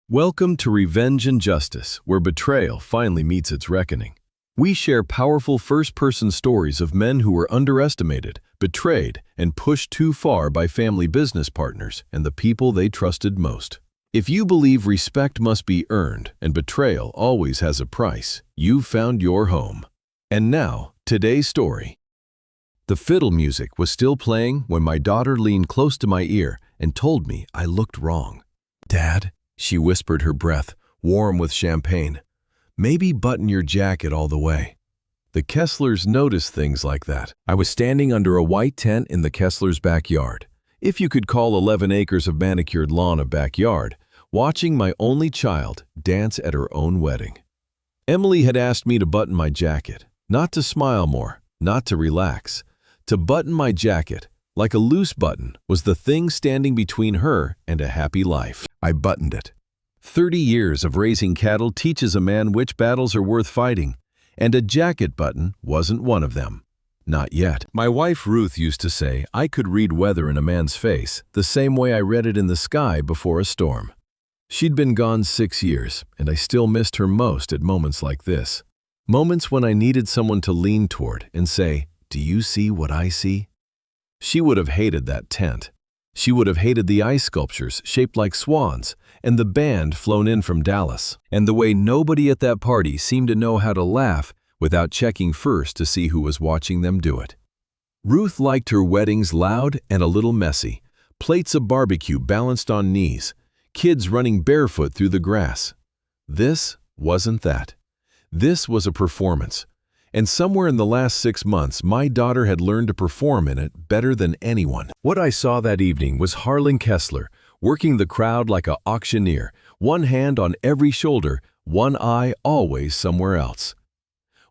Welcome to Revenge and Justice, where betrayal finally meets its reckoning. We share powerful first-person stories of men who were underestimated, betrayed, and pushed too far by family business partners and the people they trusted most. If you believe respect must be earned and betrayal always has a price, you've found your home. And now, today's story. The fiddle music was still playing when my daughter leaned close to my ear and told me I looked wrong. "Dad," she whispered, her breath warm with champagne, "maybe button your jacket all the way." The Kesslers noticed things like that. I was standing under a white tent in the Kesslers' backyard, if you could call 11 acres of manicured lawn a backyard, watching my only child dance at her own wedding. Emily had asked me to button my jacket, not to smile more, not to relax. To button my jacket, like a loose button, was the thing standing between her and a happy life. I buttoned it. 30 years of raising cattle teaches a man which battles are worth fighting, and a jacket button wasn't one of them. Not yet. My wife Ruth used to say I could read weather in a man's face the same way I read it in the sky before a storm. She'd been gone 6 years, and I still missed her most at moments like this. Moments when I needed someone to lean toward and say, "Do you see what I see?" She would have hated that tent. She would have hated the ice sculptures shaped like swans and the band flown in from Dallas. And the way nobody at that party seemed to know how to laugh without checking first to see who was watching them do it. Ruth liked her weddings loud and a little messy, plates of barbecue balanced on knees, kids running barefoot through the grass. This wasn't that. This was a performance. And somewhere in the last 6 months, my daughter had learned to perform in it better than anyone. What I saw that evening was Harlan Kessler, working the crowd like an auctioneer, one hand on every shoulder, one eye always somewhere else.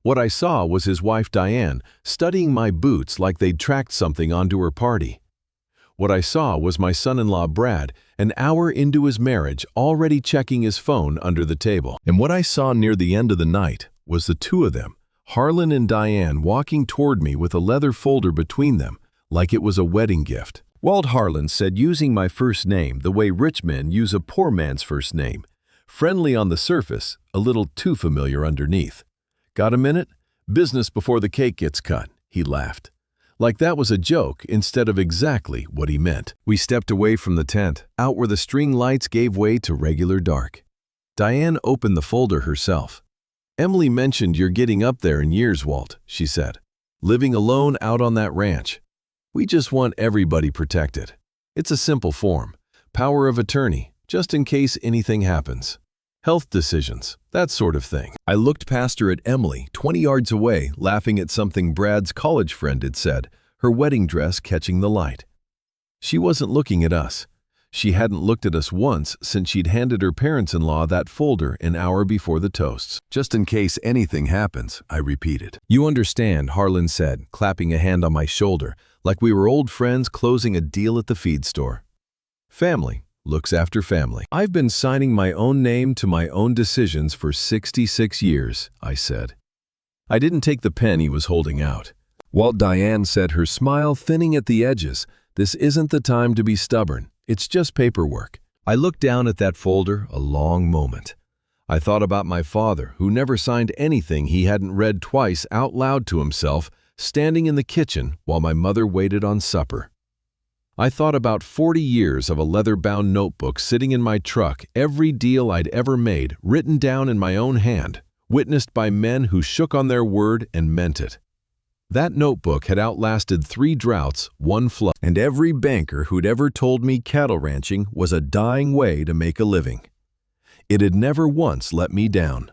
What I saw was his wife Diane studying my boots like they'd tracked something onto her party. What I saw was my son-in-law Brad, an hour into his marriage, already checking his phone under the table. And what I saw near the end of the night was the two of them, Harlan and Diane, walking toward me with a leather folder between them, like it was a wedding gift. Walt Harlan said using my first name the way rich men use a poor man's first name, friendly on the surface, a little too familiar underneath. "Got a minute? Business before the cake gets cut," he laughed. Like that was a joke instead of exactly what he meant. We stepped away from the tent, out where the string lights gave way to regular dark. Diane opened the folder herself. "Emily mentioned you're getting up there in years, Walt," she said. "Living alone out on that ranch. We just want everybody protected. It's a simple form. Power of attorney, just in case anything happens. Health decisions, that sort of thing." I looked past her at Emily, 20 yards away, laughing at something Brad's college friend had said, her wedding dress catching the light. She wasn't looking at us. She hadn't looked at us once since she'd handed her parents-in-law that folder an hour before the toasts. "Just in case anything happens," I repeated. "You understand," Harlan said, clapping a hand on my shoulder, like we were old friends closing a deal at the feed store. "Family looks after family." "I've been signing my own name to my own decisions for 66 years, I said. I didn't take the pen he was holding out. Walt, Diane said, her smile thinning at the edges, "This isn't the time to be stubborn. It's just paperwork." I looked down at that folder a long moment. I thought about my father, who never signed anything he hadn't read twice out loud to himself, standing in the kitchen while my mother waited on supper. I thought about 40 years of a leather-bound notebook sitting in my truck, every deal I'd ever made, written down in my own hand, witnessed by men who shook on their word and meant it. That notebook had outlasted 3 droughts, 1 flood, and every banker who'd ever told me cattle ranching was a dying way to make a living. It had never once let me down.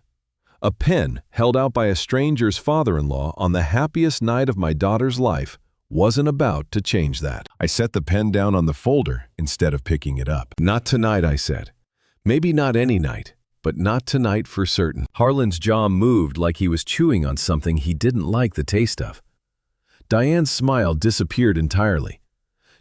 A pen held out by a stranger's father-in-law on the happiest night of my daughter's life wasn't about to change that. I set the pen down on the folder instead of picking it up. "Not tonight," I said. "Maybe not any night, but not tonight for certain." Harlan's jaw moved like he was chewing on something he didn't like the taste of. Diane's smile disappeared entirely.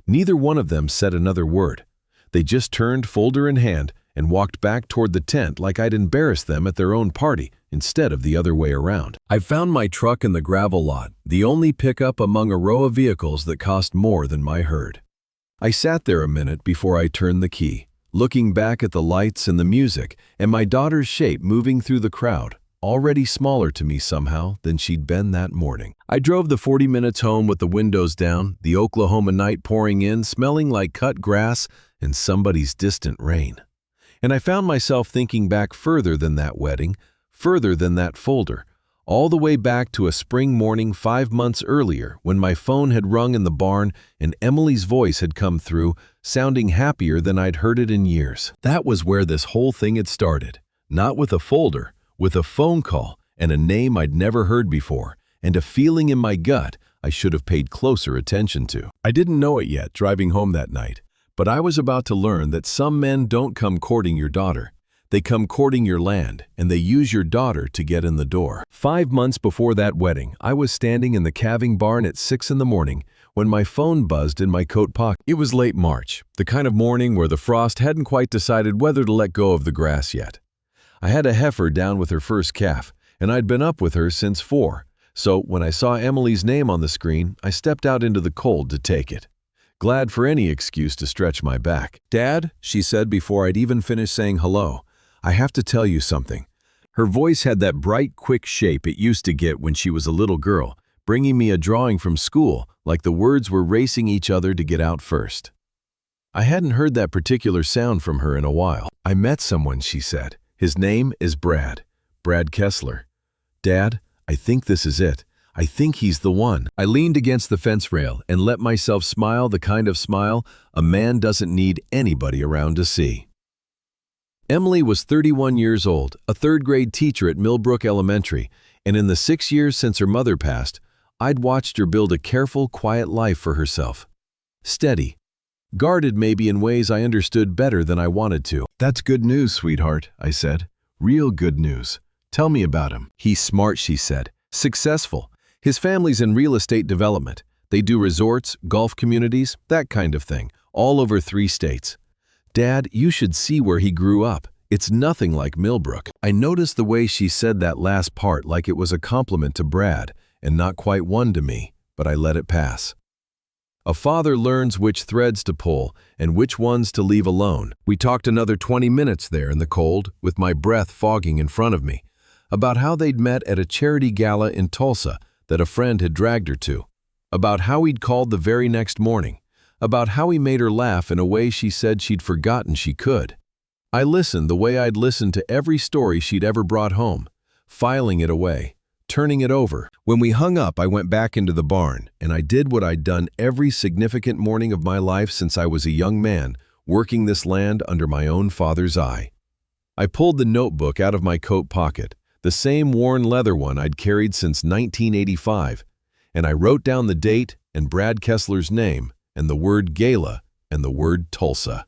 Neither one of them said another word. They just turned, folder in hand, and walked back toward the tent like I'd embarrassed them at their own party instead of the other way around. I found my truck in the gravel lot, the only pickup among a row of vehicles that cost more than my herd. I sat there a minute before I turned the key, looking back at the lights and the music and my daughter's shape moving through the crowd, already smaller to me somehow than she'd been that morning. I drove the 40 minutes home with the windows down, the Oklahoma night pouring in, smelling like cut grass and somebody's distant rain. And I found myself thinking back further than that wedding, further than that folder, all the way back to a spring morning 5 months earlier when my phone had rung in the barn and Emily's voice had come through, sounding happier than I'd heard it in years. That was where this whole thing had started. Not with a folder, with a phone call and a name I'd never heard before, and a feeling in my gut I should have paid closer attention to. I didn't know it yet driving home that night, but I was about to learn that some men don't come courting your daughter. They come courting your land, and they use your daughter to get in the door. 5 months before that wedding, I was standing in the calving barn at 6 in the morning when my phone buzzed in my coat pocket. It was late March, the kind of morning where the frost hadn't quite decided whether to let go of the grass yet. I had a heifer down with her first calf, and I'd been up with her since 4, so when I saw Emily's name on the screen, I stepped out into the cold to take it. Glad for any excuse to stretch my back. "Dad," she said before I'd even finished saying hello, "I have to tell you something." Her voice had that bright, quick shape it used to get when she was a little girl, bringing me a drawing from school, like the words were racing each other to get out first. I hadn't heard that particular sound from her in a while. "I met someone," she said. "His name is Brad Kessler. Dad, I think this is it. I think he's the one." I leaned against the fence rail and let myself smile the kind of smile a man doesn't need anybody around to see. Emily was 31 years old, a third-grade teacher at Millbrook Elementary, and in the 6 years since her mother passed, I'd watched her build a careful, quiet life for herself. Steady. Guarded maybe in ways I understood better than I wanted to. "That's good news, sweetheart," I said. "Real good news. Tell me about him." "He's smart," she said. "Successful. His family's in real estate development. They do resorts, golf communities, that kind of thing, all over 3 states. Dad, you should see where he grew up. It's nothing like Millbrook." I noticed the way she said that last part like it was a compliment to Brad, and not quite one to me, but I let it pass. A father learns which threads to pull and which ones to leave alone. We talked another 20 minutes there in the cold, with my breath fogging in front of me, about how they'd met at a charity gala in Tulsa that a friend had dragged her to, about how he'd called the very next morning, about how he made her laugh in a way she said she'd forgotten she could. I listened the way I'd listened to every story she'd ever brought home, filing it away, turning it over. When we hung up, I went back into the barn, and I did what I'd done every significant morning of my life since I was a young man, working this land under my own father's eye. I pulled the notebook out of my coat pocket, the same worn leather one I'd carried since 1985, and I wrote down the date and Brad Kessler's name, and the word gala, and the word Tulsa.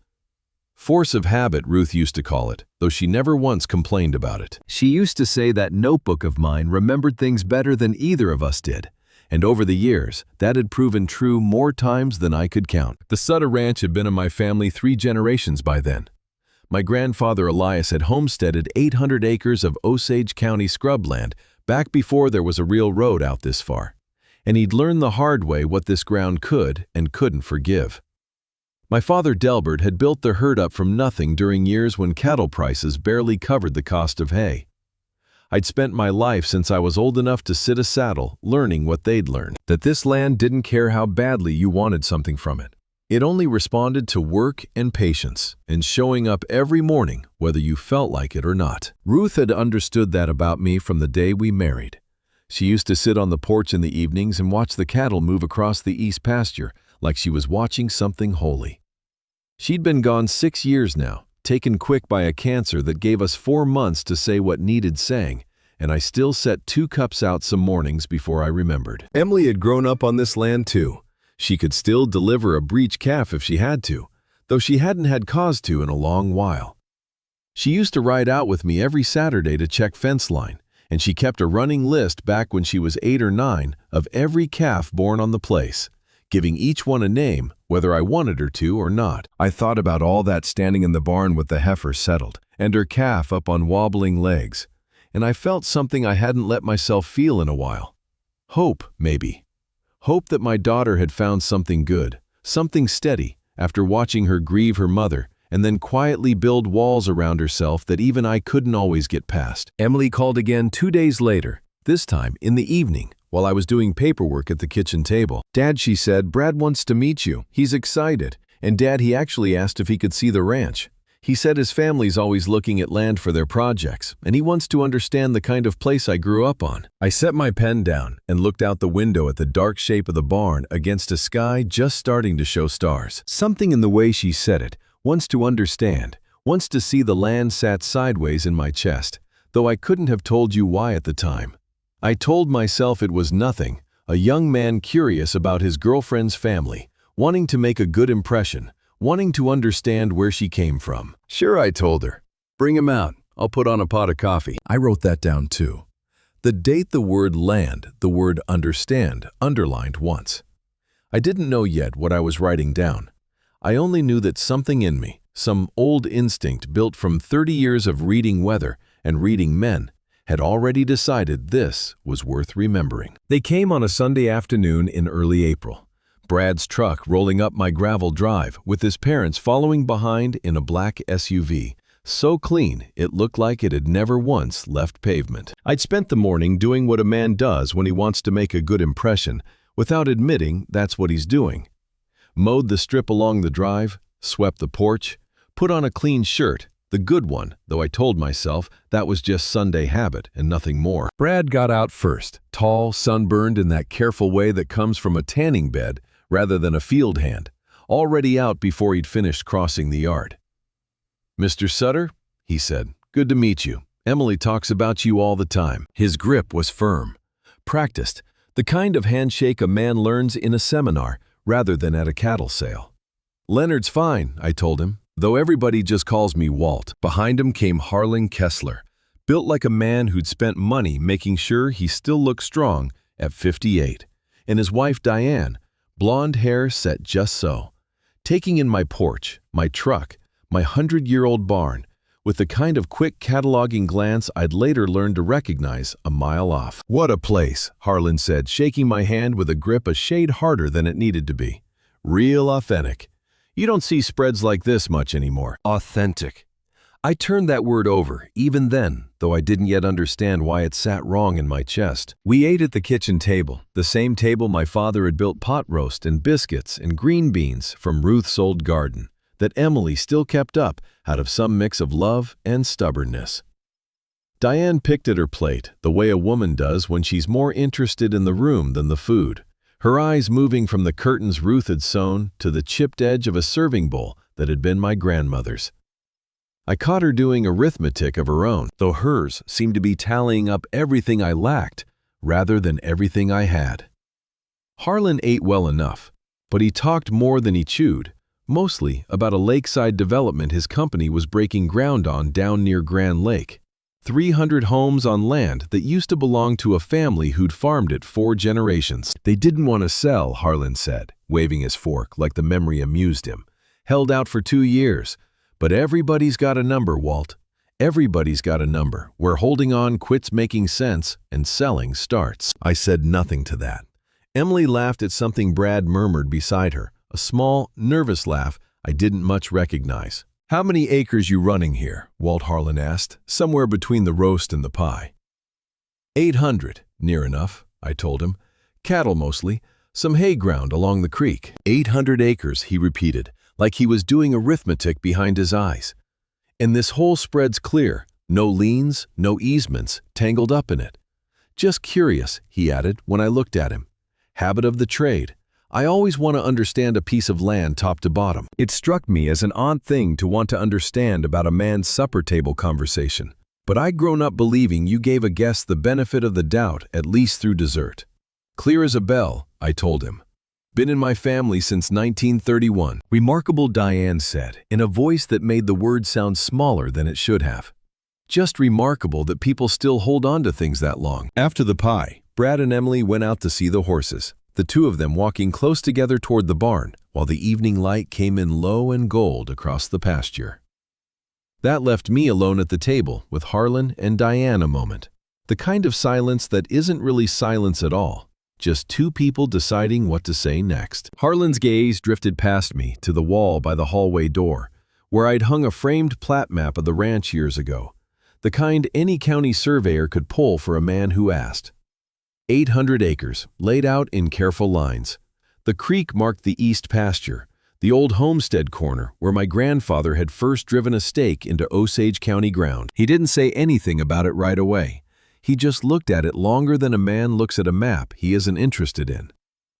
Force of habit, Ruth used to call it, though she never once complained about it. She used to say that notebook of mine remembered things better than either of us did, and over the years, that had proven true more times than I could count. The Sutter Ranch had been in my family 3 generations by then. My grandfather Elias had homesteaded 800 acres of Osage County scrubland back before there was a real road out this far, and he'd learned the hard way what this ground could and couldn't forgive. My father Delbert had built the herd up from nothing during years when cattle prices barely covered the cost of hay. I'd spent my life since I was old enough to sit a saddle learning what they'd learned, that this land didn't care how badly you wanted something from it. It only responded to work and patience and showing up every morning whether you felt like it or not. Ruth had understood that about me from the day we married. She used to sit on the porch in the evenings and watch the cattle move across the east pasture like she was watching something holy. She'd been gone 6 years now, taken quick by a cancer that gave us 4 months to say what needed saying, and I still set 2 cups out some mornings before I remembered. Emily had grown up on this land too. She could still deliver a breech calf if she had to, though she hadn't had cause to in a long while. She used to ride out with me every Saturday to check fence line, and she kept a running list back when she was 8 or 9 of every calf born on the place, giving each one a name, whether I wanted her to or not. I thought about all that standing in the barn with the heifer settled, and her calf up on wobbling legs, and I felt something I hadn't let myself feel in a while. Hope, maybe. Hope that my daughter had found something good, something steady, after watching her grieve her mother and then quietly build walls around herself that even I couldn't always get past. Emily called again 2 days later, this time in the evening, while I was doing paperwork at the kitchen table. "Dad," she said, "Brad wants to meet you. He's excited. And Dad, he actually asked if he could see the ranch. He said his family's always looking at land for their projects, and he wants to understand the kind of place I grew up on." I set my pen down and looked out the window at the dark shape of the barn against a sky just starting to show stars. Something in the way she said it, wants to understand, wants to see the land sat sideways in my chest, though I couldn't have told you why at the time. I told myself it was nothing, a young man curious about his girlfriend's family, wanting to make a good impression, wanting to understand where she came from. "Sure," I told her. "Bring him out. I'll put on a pot of coffee." I wrote that down too. The date the word land, the word understand, underlined once. I didn't know yet what I was writing down. I only knew that something in me, some old instinct built from 30 years of reading weather and reading men, had already decided this was worth remembering. They came on a Sunday afternoon in early April. Brad's truck rolling up my gravel drive with his parents following behind in a black SUV, so clean it looked like it had never once left pavement. I'd spent the morning doing what a man does when he wants to make a good impression, without admitting that's what he's doing. Mowed the strip along the drive, swept the porch, put on a clean shirt, the good one, though I told myself that was just Sunday habit and nothing more. Brad got out first, tall, sunburned in that careful way that comes from a tanning bed rather than a field hand, already out before he'd finished crossing the yard. "Mr. Sutter," he said, "good to meet you. Emily talks about you all the time." His grip was firm, practiced, the kind of handshake a man learns in a seminar rather than at a cattle sale. "Leonard's fine," I told him, "though everybody just calls me Walt." Behind him came Harlan Kessler, built like a man who'd spent money making sure he still looked strong at 58, and his wife Diane, blonde hair set just so, taking in my porch, my truck, my 100-year-old barn, with the kind of quick cataloging glance I'd later learned to recognize a mile off. "What a place," Harlan said, shaking my hand with a grip a shade harder than it needed to be. "Real authentic. You don't see spreads like this much anymore." Authentic. I turned that word over, even then, though I didn't yet understand why it sat wrong in my chest. We ate at the kitchen table, the same table my father had built pot roast and biscuits and green beans from Ruth's old garden, that Emily still kept up out of some mix of love and stubbornness. Diane picked at her plate, the way a woman does when she's more interested in the room than the food, her eyes moving from the curtains Ruth had sewn to the chipped edge of a serving bowl that had been my grandmother's. I caught her doing arithmetic of her own, though hers seemed to be tallying up everything I lacked rather than everything I had. Harlan ate well enough, but he talked more than he chewed, mostly about a lakeside development his company was breaking ground on down near Grand Lake. 300 homes on land that used to belong to a family who'd farmed it 4 generations. They didn't want to sell, Harlan said, waving his fork like the memory amused him. Held out for 2 years. But everybody's got a number, Walt. Everybody's got a number where holding on quits making sense and selling starts. I said nothing to that. Emily laughed at something Brad murmured beside her, a small, nervous laugh I didn't much recognize. "How many acres you running here?" Walt Harlan asked, somewhere between the roast and the pie. 800, near enough, I told him. Cattle mostly, some hay ground along the creek. 800 acres, he repeated, like he was doing arithmetic behind his eyes. "And this whole spread's clear, no liens, no easements, tangled up in it. Just curious," he added when I looked at him. "Habit of the trade. I always want to understand a piece of land top to bottom." It struck me as an odd thing to want to understand about a man's supper table conversation, but I'd grown up believing you gave a guest the benefit of the doubt at least through dessert. "Clear as a bell," I told him. "Been in my family since 1931. Remarkable, Diane said, in a voice that made the word sound smaller than it should have. Just remarkable that people still hold on to things that long. After the pie, Brad and Emily went out to see the horses, the two of them walking close together toward the barn, while the evening light came in low and gold across the pasture. That left me alone at the table with Harlan and Diane a moment. The kind of silence that isn't really silence at all. Just two people deciding what to say next. Harlan's gaze drifted past me to the wall by the hallway door, where I'd hung a framed plat map of the ranch years ago, the kind any county surveyor could pull for a man who asked. 800 acres, laid out in careful lines. The creek marked the east pasture, the old homestead corner where my grandfather had first driven a stake into Osage County ground. He didn't say anything about it right away. He just looked at it longer than a man looks at a map he isn't interested in,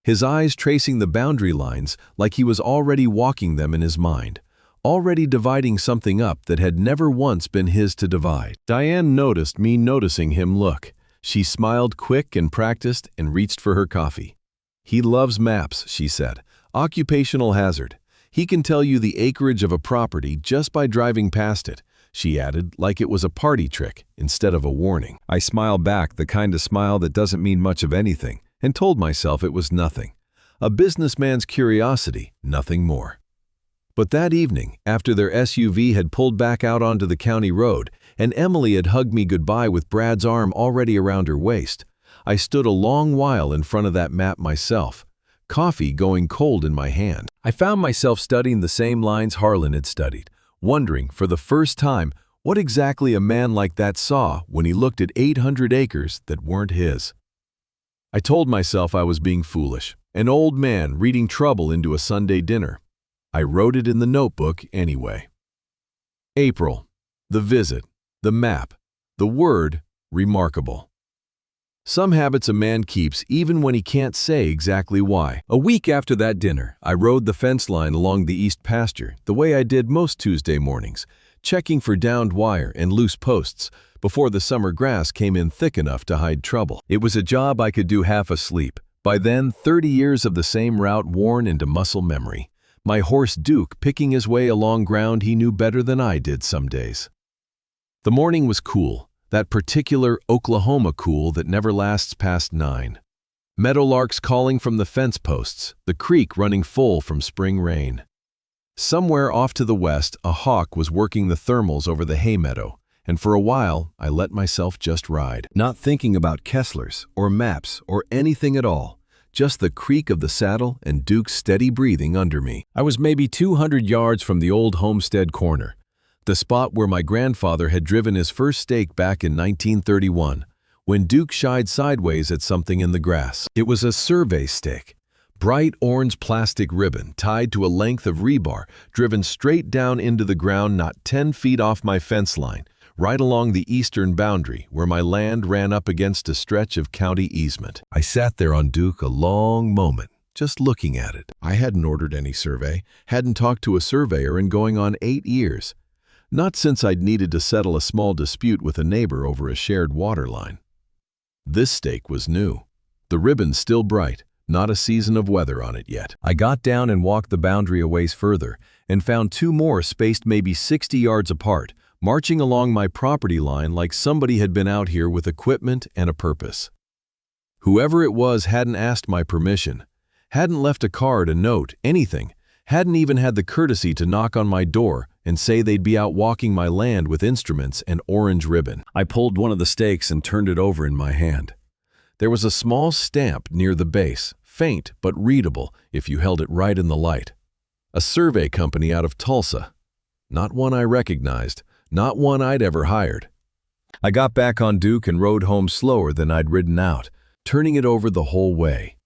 his eyes tracing the boundary lines like he was already walking them in his mind, already dividing something up that had never once been his to divide. Diane noticed me noticing him look. She smiled quick and practiced and reached for her coffee. "He loves maps," she said. "Occupational hazard. He can tell you the acreage of a property just by driving past it," she added, like it was a party trick instead of a warning. I smiled back, the kind of smile that doesn't mean much of anything, and told myself it was nothing. A businessman's curiosity, nothing more. But that evening, after their SUV had pulled back out onto the county road and Emily had hugged me goodbye with Brad's arm already around her waist, I stood a long while in front of that map myself, coffee going cold in my hand. I found myself studying the same lines Harlan had studied, wondering for the first time what exactly a man like that saw when he looked at 800 acres that weren't his. I told myself I was being foolish, an old man reading trouble into a Sunday dinner. I wrote it in the notebook anyway. April. The visit. The map. The word, remarkable. Some habits a man keeps even when he can't say exactly why. A week after that dinner, I rode the fence line along the east pasture the way I did most Tuesday mornings, checking for downed wire and loose posts before the summer grass came in thick enough to hide trouble. It was a job I could do half asleep. By then, 30 years of the same route worn into muscle memory. My horse Duke picking his way along ground he knew better than I did some days. The morning was cool, that particular Oklahoma cool that never lasts past 9. Meadowlarks calling from the fence posts, the creek running full from spring rain. Somewhere off to the west, a hawk was working the thermals over the hay meadow, and for a while I let myself just ride. Not thinking about Kesslers or maps or anything at all. Just the creak of the saddle and Duke's steady breathing under me. I was maybe 200 yards from the old homestead corner, the spot where my grandfather had driven his first stake back in 1931, when Duke shied sideways at something in the grass. It was a survey stake, bright orange plastic ribbon tied to a length of rebar driven straight down into the ground not 10 feet off my fence line, right along the eastern boundary where my land ran up against a stretch of county easement. I sat there on Duke a long moment, just looking at it. I hadn't ordered any survey, hadn't talked to a surveyor in going on 8 years. Not since I'd needed to settle a small dispute with a neighbor over a shared water line. This stake was new. The ribbon still bright, not a season of weather on it yet. I got down and walked the boundary a ways further and found 2 more spaced maybe 60 yards apart, marching along my property line like somebody had been out here with equipment and a purpose. Whoever it was hadn't asked my permission, hadn't left a card, a note, anything, hadn't even had the courtesy to knock on my door and say they'd be out walking my land with instruments and orange ribbon. I pulled one of the stakes and turned it over in my hand. There was a small stamp near the base, faint but readable if you held it right in the light. A survey company out of Tulsa. Not one I recognized. Not one I'd ever hired. I got back on Duke and rode home slower than I'd ridden out, turning it over the whole way.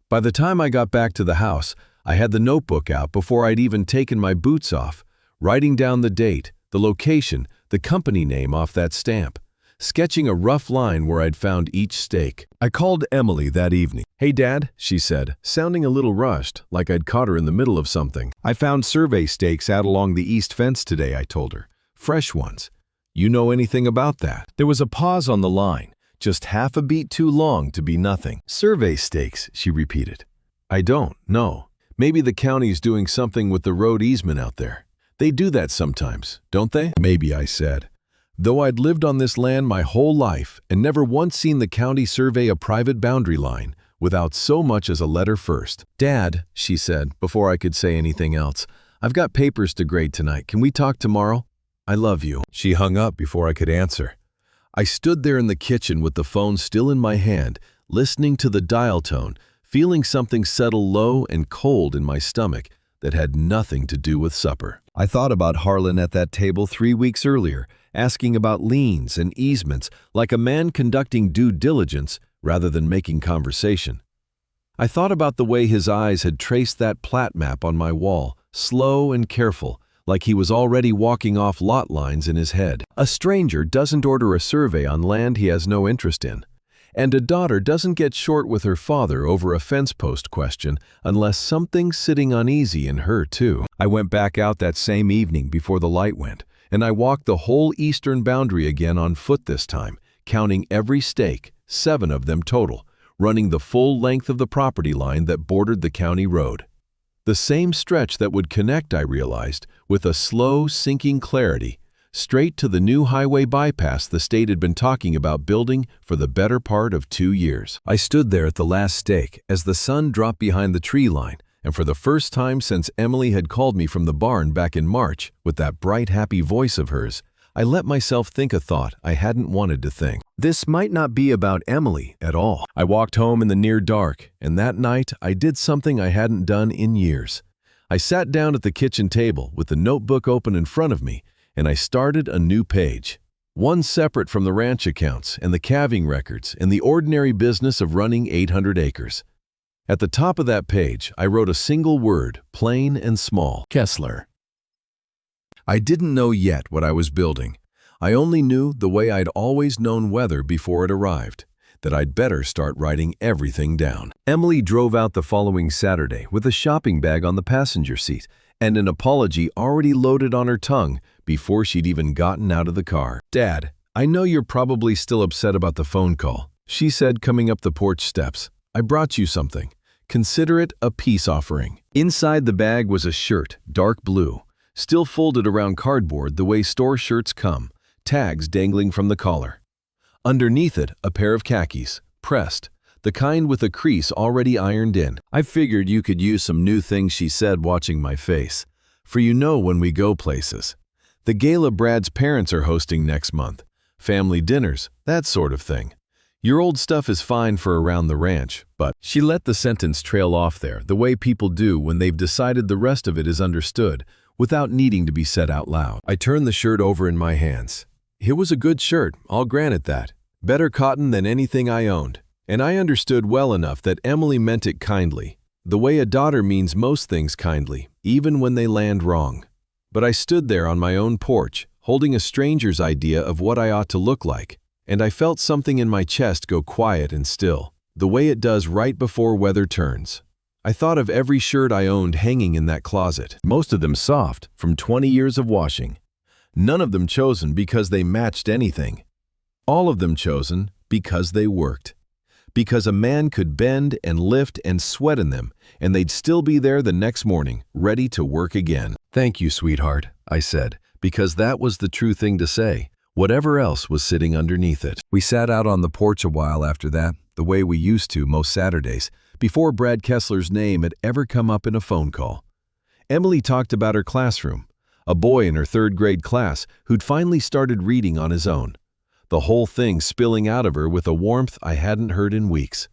By the time I got back to the house, I had the notebook out before I'd even taken my boots off, writing down the date, the location, the company name off that stamp, sketching a rough line where I'd found each stake. I called Emily that evening. "Hey, Dad," she said, sounding a little rushed, like I'd caught her in the middle of something. "I found survey stakes out along the east fence today," I told her. "Fresh ones. You know anything about that?" There was a pause on the line, just half a beat too long to be nothing. "Survey stakes," she repeated. "I don't, no. Maybe the county's doing something with the road easement out there. They do that sometimes, don't they?" "Maybe," I said. Though I'd lived on this land my whole life and never once seen the county survey a private boundary line without so much as a letter first. "Dad," she said, before I could say anything else, "I've got papers to grade tonight. Can we talk tomorrow? I love you." She hung up before I could answer. I stood there in the kitchen with the phone still in my hand, listening to the dial tone, feeling something settle low and cold in my stomach, that had nothing to do with supper. I thought about Harlan at that table 3 weeks earlier, asking about liens and easements like a man conducting due diligence rather than making conversation. I thought about the way his eyes had traced that plat map on my wall, slow and careful, like he was already walking off lot lines in his head. A stranger doesn't order a survey on land he has no interest in. And a daughter doesn't get short with her father over a fence post question unless something's sitting uneasy in her too. I went back out that same evening before the light went, and I walked the whole eastern boundary again on foot this time, counting every stake, 7 of them total, running the full length of the property line that bordered the county road. The same stretch that would connect, I realized, with a slow, sinking clarity, straight to the new highway bypass the state had been talking about building for the better part of 2 years. I stood there at the last stake as the sun dropped behind the tree line, and for the first time since Emily had called me from the barn back in March with that bright, happy voice of hers, I let myself think a thought I hadn't wanted to think. This might not be about Emily at all. I walked home in the near dark, and that night I did something I hadn't done in years. I sat down at the kitchen table with the notebook open in front of me, and I started a new page. One separate from the ranch accounts and the calving records and the ordinary business of running 800 acres. At the top of that page, I wrote a single word, plain and small: Kessler. I didn't know yet what I was building. I only knew the way I'd always known weather before it arrived, that I'd better start writing everything down. Emily drove out the following Saturday with a shopping bag on the passenger seat and an apology already loaded on her tongue before she'd even gotten out of the car. "Dad, I know you're probably still upset about the phone call," she said, coming up the porch steps. "I brought you something. Consider it a peace offering." Inside the bag was a shirt, dark blue, still folded around cardboard the way store shirts come, tags dangling from the collar. Underneath it, a pair of khakis, pressed, the kind with a crease already ironed in. "I figured you could use some new things," she said, watching my face. "For you know when we go places. The gala Brad's parents are hosting next month. Family dinners, that sort of thing. Your old stuff is fine for around the ranch, but..." She let the sentence trail off there, the way people do when they've decided the rest of it is understood, without needing to be said out loud. I turned the shirt over in my hands. It was a good shirt, I'll grant it that. Better cotton than anything I owned. And I understood well enough that Emily meant it kindly, the way a daughter means most things kindly, even when they land wrong. But I stood there on my own porch, holding a stranger's idea of what I ought to look like, and I felt something in my chest go quiet and still, the way it does right before weather turns. I thought of every shirt I owned hanging in that closet, most of them soft, from 20 years of washing. None of them chosen because they matched anything. All of them chosen because they worked. Because a man could bend and lift and sweat in them, and they'd still be there the next morning, ready to work again. "Thank you, sweetheart," I said, because that was the true thing to say, whatever else was sitting underneath it. We sat out on the porch a while after that, the way we used to most Saturdays, before Brad Kessler's name had ever come up in a phone call. Emily talked about her classroom, a boy in her 3rd grade class who'd finally started reading on his own. The whole thing spilling out of her with a warmth I hadn't heard in weeks.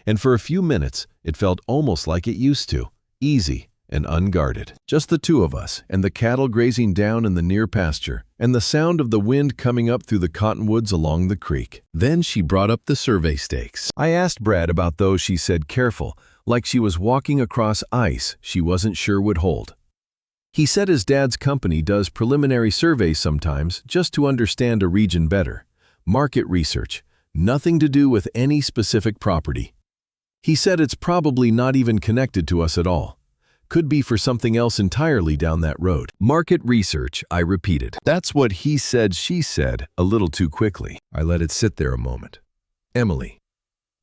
And for a few minutes, it felt almost like it used to, easy and unguarded. Just the two of us, and the cattle grazing down in the near pasture, and the sound of the wind coming up through the cottonwoods along the creek. Then she brought up the survey stakes. I asked Brad about those, she said, careful, like she was walking across ice she wasn't sure would hold. He said his dad's company does preliminary surveys sometimes just to understand a region better. Market research, nothing to do with any specific property. He said it's probably not even connected to us at all. Could be for something else entirely down that road. Market research, I repeated. That's what he said, she said, a little too quickly. I let it sit there a moment. "Emily,"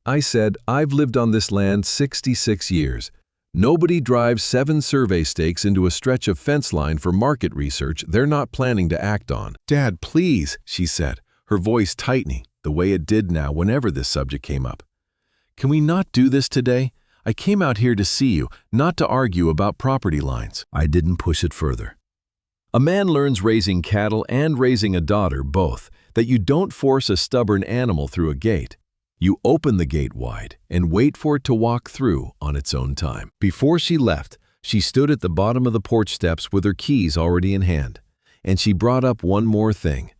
I said, "I've lived on this land 66 years. Nobody drives 7 survey stakes into a stretch of fence line for market research they're not planning to act on." "Dad, please," she said, her voice tightening, the way it did now whenever this subject came up. "Can we not do this today? I came out here to see you, not to argue about property lines." I didn't push it further. A man learns raising cattle and raising a daughter both, that you don't force a stubborn animal through a gate. You open the gate wide and wait for it to walk through on its own time. Before she left, She stood at the bottom of the porch steps with her keys already in hand, and she brought up one more thing.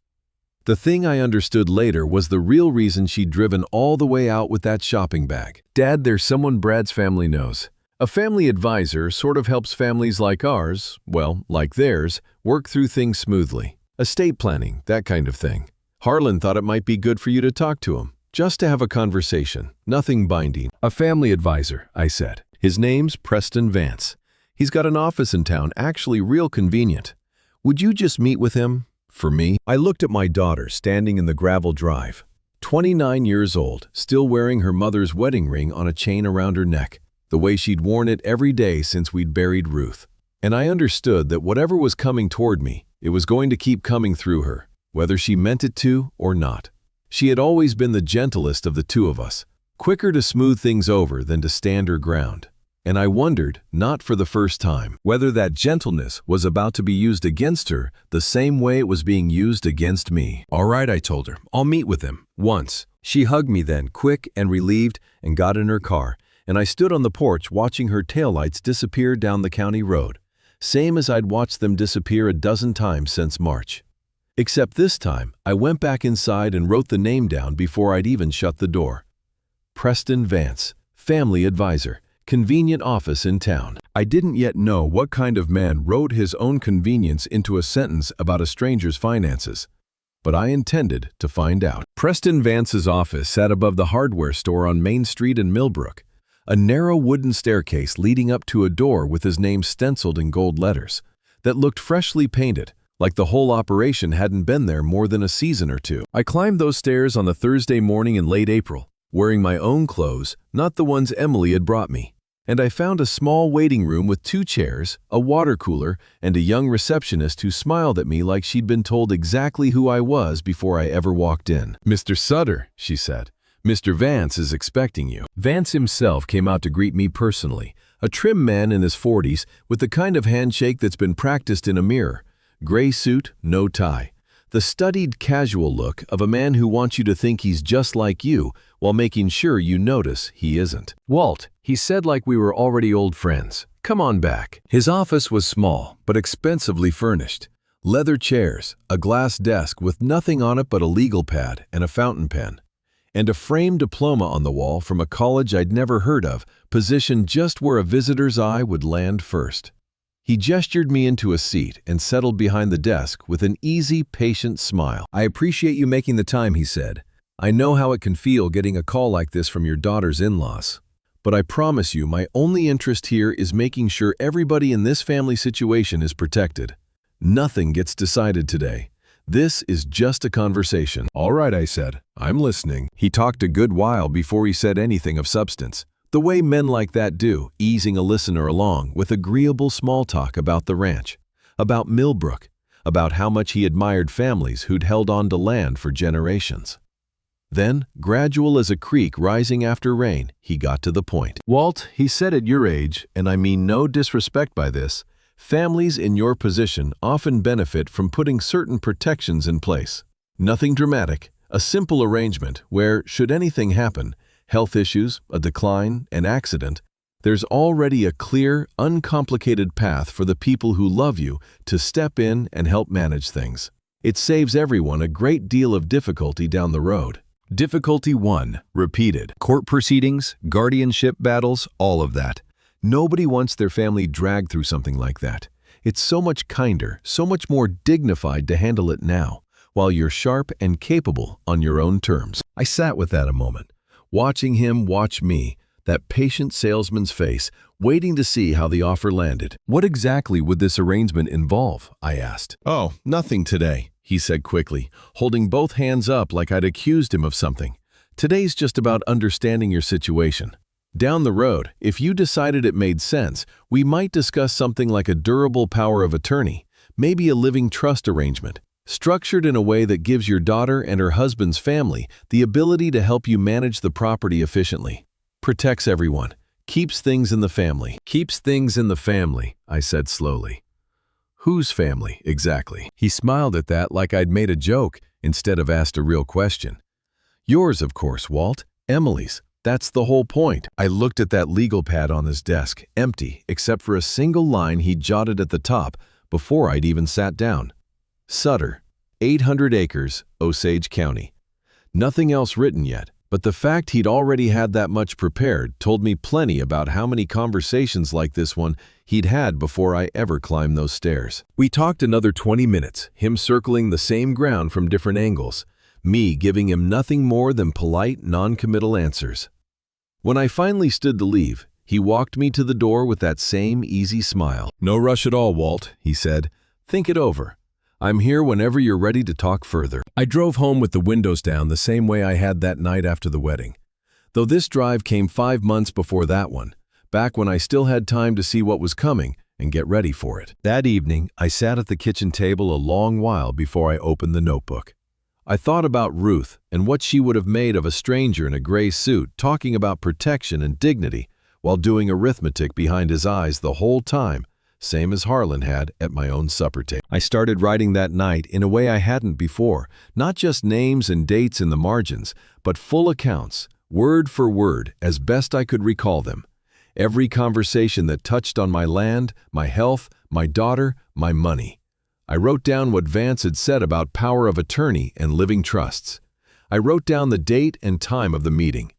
The thing I understood later was the real reason she'd driven all the way out with that shopping bag. "Dad, there's someone Brad's family knows. A family advisor sort of helps families like ours, well, like theirs, work through things smoothly. Estate planning, that kind of thing. Harlan thought it might be good for you to talk to him, just to have a conversation, nothing binding." "A family advisor," I said. "His name's Preston Vance. He's got an office in town, actually real convenient. Would you just meet with him? For me?" I looked at my daughter standing in the gravel drive, 29 years old, still wearing her mother's wedding ring on a chain around her neck, the way she'd worn it every day since we'd buried Ruth. And I understood that whatever was coming toward me, it was going to keep coming through her, whether she meant it to or not. She had always been the gentlest of the two of us, quicker to smooth things over than to stand her ground. And I wondered, not for the first time, whether that gentleness was about to be used against her the same way it was being used against me. "All right," I told her. "I'll meet with him. Once." She hugged me then, quick and relieved, and got in her car, and I stood on the porch watching her taillights disappear down the county road, same as I'd watched them disappear a dozen times since March. Except this time, I went back inside and wrote the name down before I'd even shut the door. Preston Vance, family advisor. Convenient office in town. I didn't yet know what kind of man wrote his own convenience into a sentence about a stranger's finances, but I intended to find out. Preston Vance's office sat above the hardware store on Main Street in Millbrook, a narrow wooden staircase leading up to a door with his name stenciled in gold letters that looked freshly painted, like the whole operation hadn't been there more than a season or two. I climbed those stairs on a Thursday morning in late April, wearing my own clothes, not the ones Emily had brought me. And I found a small waiting room with 2 chairs, a water cooler, and a young receptionist who smiled at me like she'd been told exactly who I was before I ever walked in. "Mr. Sutter," she said, "Mr. Vance is expecting you." Vance himself came out to greet me personally, a trim man in his 40s with the kind of handshake that's been practiced in a mirror. Gray suit, no tie. The studied, casual look of a man who wants you to think he's just like you while making sure you notice he isn't. "Walt," he said like we were already old friends, "come on back." His office was small but expensively furnished. Leather chairs, a glass desk with nothing on it but a legal pad and a fountain pen, and a framed diploma on the wall from a college I'd never heard of, positioned just where a visitor's eye would land first. He gestured me into a seat and settled behind the desk with an easy, patient smile. "I appreciate you making the time," he said. "I know how it can feel getting a call like this from your daughter's in-laws. But I promise you my only interest here is making sure everybody in this family situation is protected. Nothing gets decided today. This is just a conversation." "All right," I said. "I'm listening." He talked a good while before he said anything of substance. The way men like that do, easing a listener along with agreeable small talk about the ranch, about Millbrook, about how much he admired families who'd held on to land for generations. Then, gradual as a creek rising after rain, he got to the point. "Walt," he said, "at your age, and I mean no disrespect by this, families in your position often benefit from putting certain protections in place. Nothing dramatic, a simple arrangement where, should anything happen, health issues, a decline, an accident, there's already a clear, uncomplicated path for the people who love you to step in and help manage things. It saves everyone a great deal of difficulty down the road." Difficulty 1, repeated. Court proceedings, guardianship battles, all of that. Nobody wants their family dragged through something like that. It's so much kinder, so much more dignified to handle it now, while you're sharp and capable on your own terms. I sat with that a moment, watching him watch me, that patient salesman's face, waiting to see how the offer landed. "What exactly would this arrangement involve?" I asked. "Oh, nothing today," he said quickly, holding both hands up like I'd accused him of something. "Today's just about understanding your situation. Down the road, if you decided it made sense, we might discuss something like a durable power of attorney, maybe a living trust arrangement, structured in a way that gives your daughter and her husband's family the ability to help you manage the property efficiently. Protects everyone, keeps things in the family." "Keeps things in the family," I said slowly. "Whose family, exactly?" He smiled at that like I'd made a joke instead of asked a real question. "Yours, of course, Walt. Emily's. That's the whole point. I looked at that legal pad on his desk, empty, except for a single line he'd jotted at the top before I'd even sat down. Sutter, 800 acres, Osage County. Nothing else written yet, but the fact he'd already had that much prepared told me plenty about how many conversations like this one he'd had before I ever climbed those stairs. We talked another 20 minutes, him circling the same ground from different angles, me giving him nothing more than polite, non-committal answers. When I finally stood to leave, he walked me to the door with that same easy smile. "No rush at all, Walt," he said. "Think it over. I'm here whenever you're ready to talk further." I drove home with the windows down the same way I had that night after the wedding. Though this drive came 5 months before that one, back when I still had time to see what was coming and get ready for it. That evening, I sat at the kitchen table a long while before I opened the notebook. I thought about Ruth and what she would have made of a stranger in a gray suit talking about protection and dignity while doing arithmetic behind his eyes the whole time, same as Harlan had at my own supper table. I started writing that night in a way I hadn't before, not just names and dates in the margins, but full accounts, word for word, as best I could recall them. Every conversation that touched on my land, my health, my daughter, my money. I wrote down what Vance had said about power of attorney and living trusts. I wrote down the date and time of the meeting.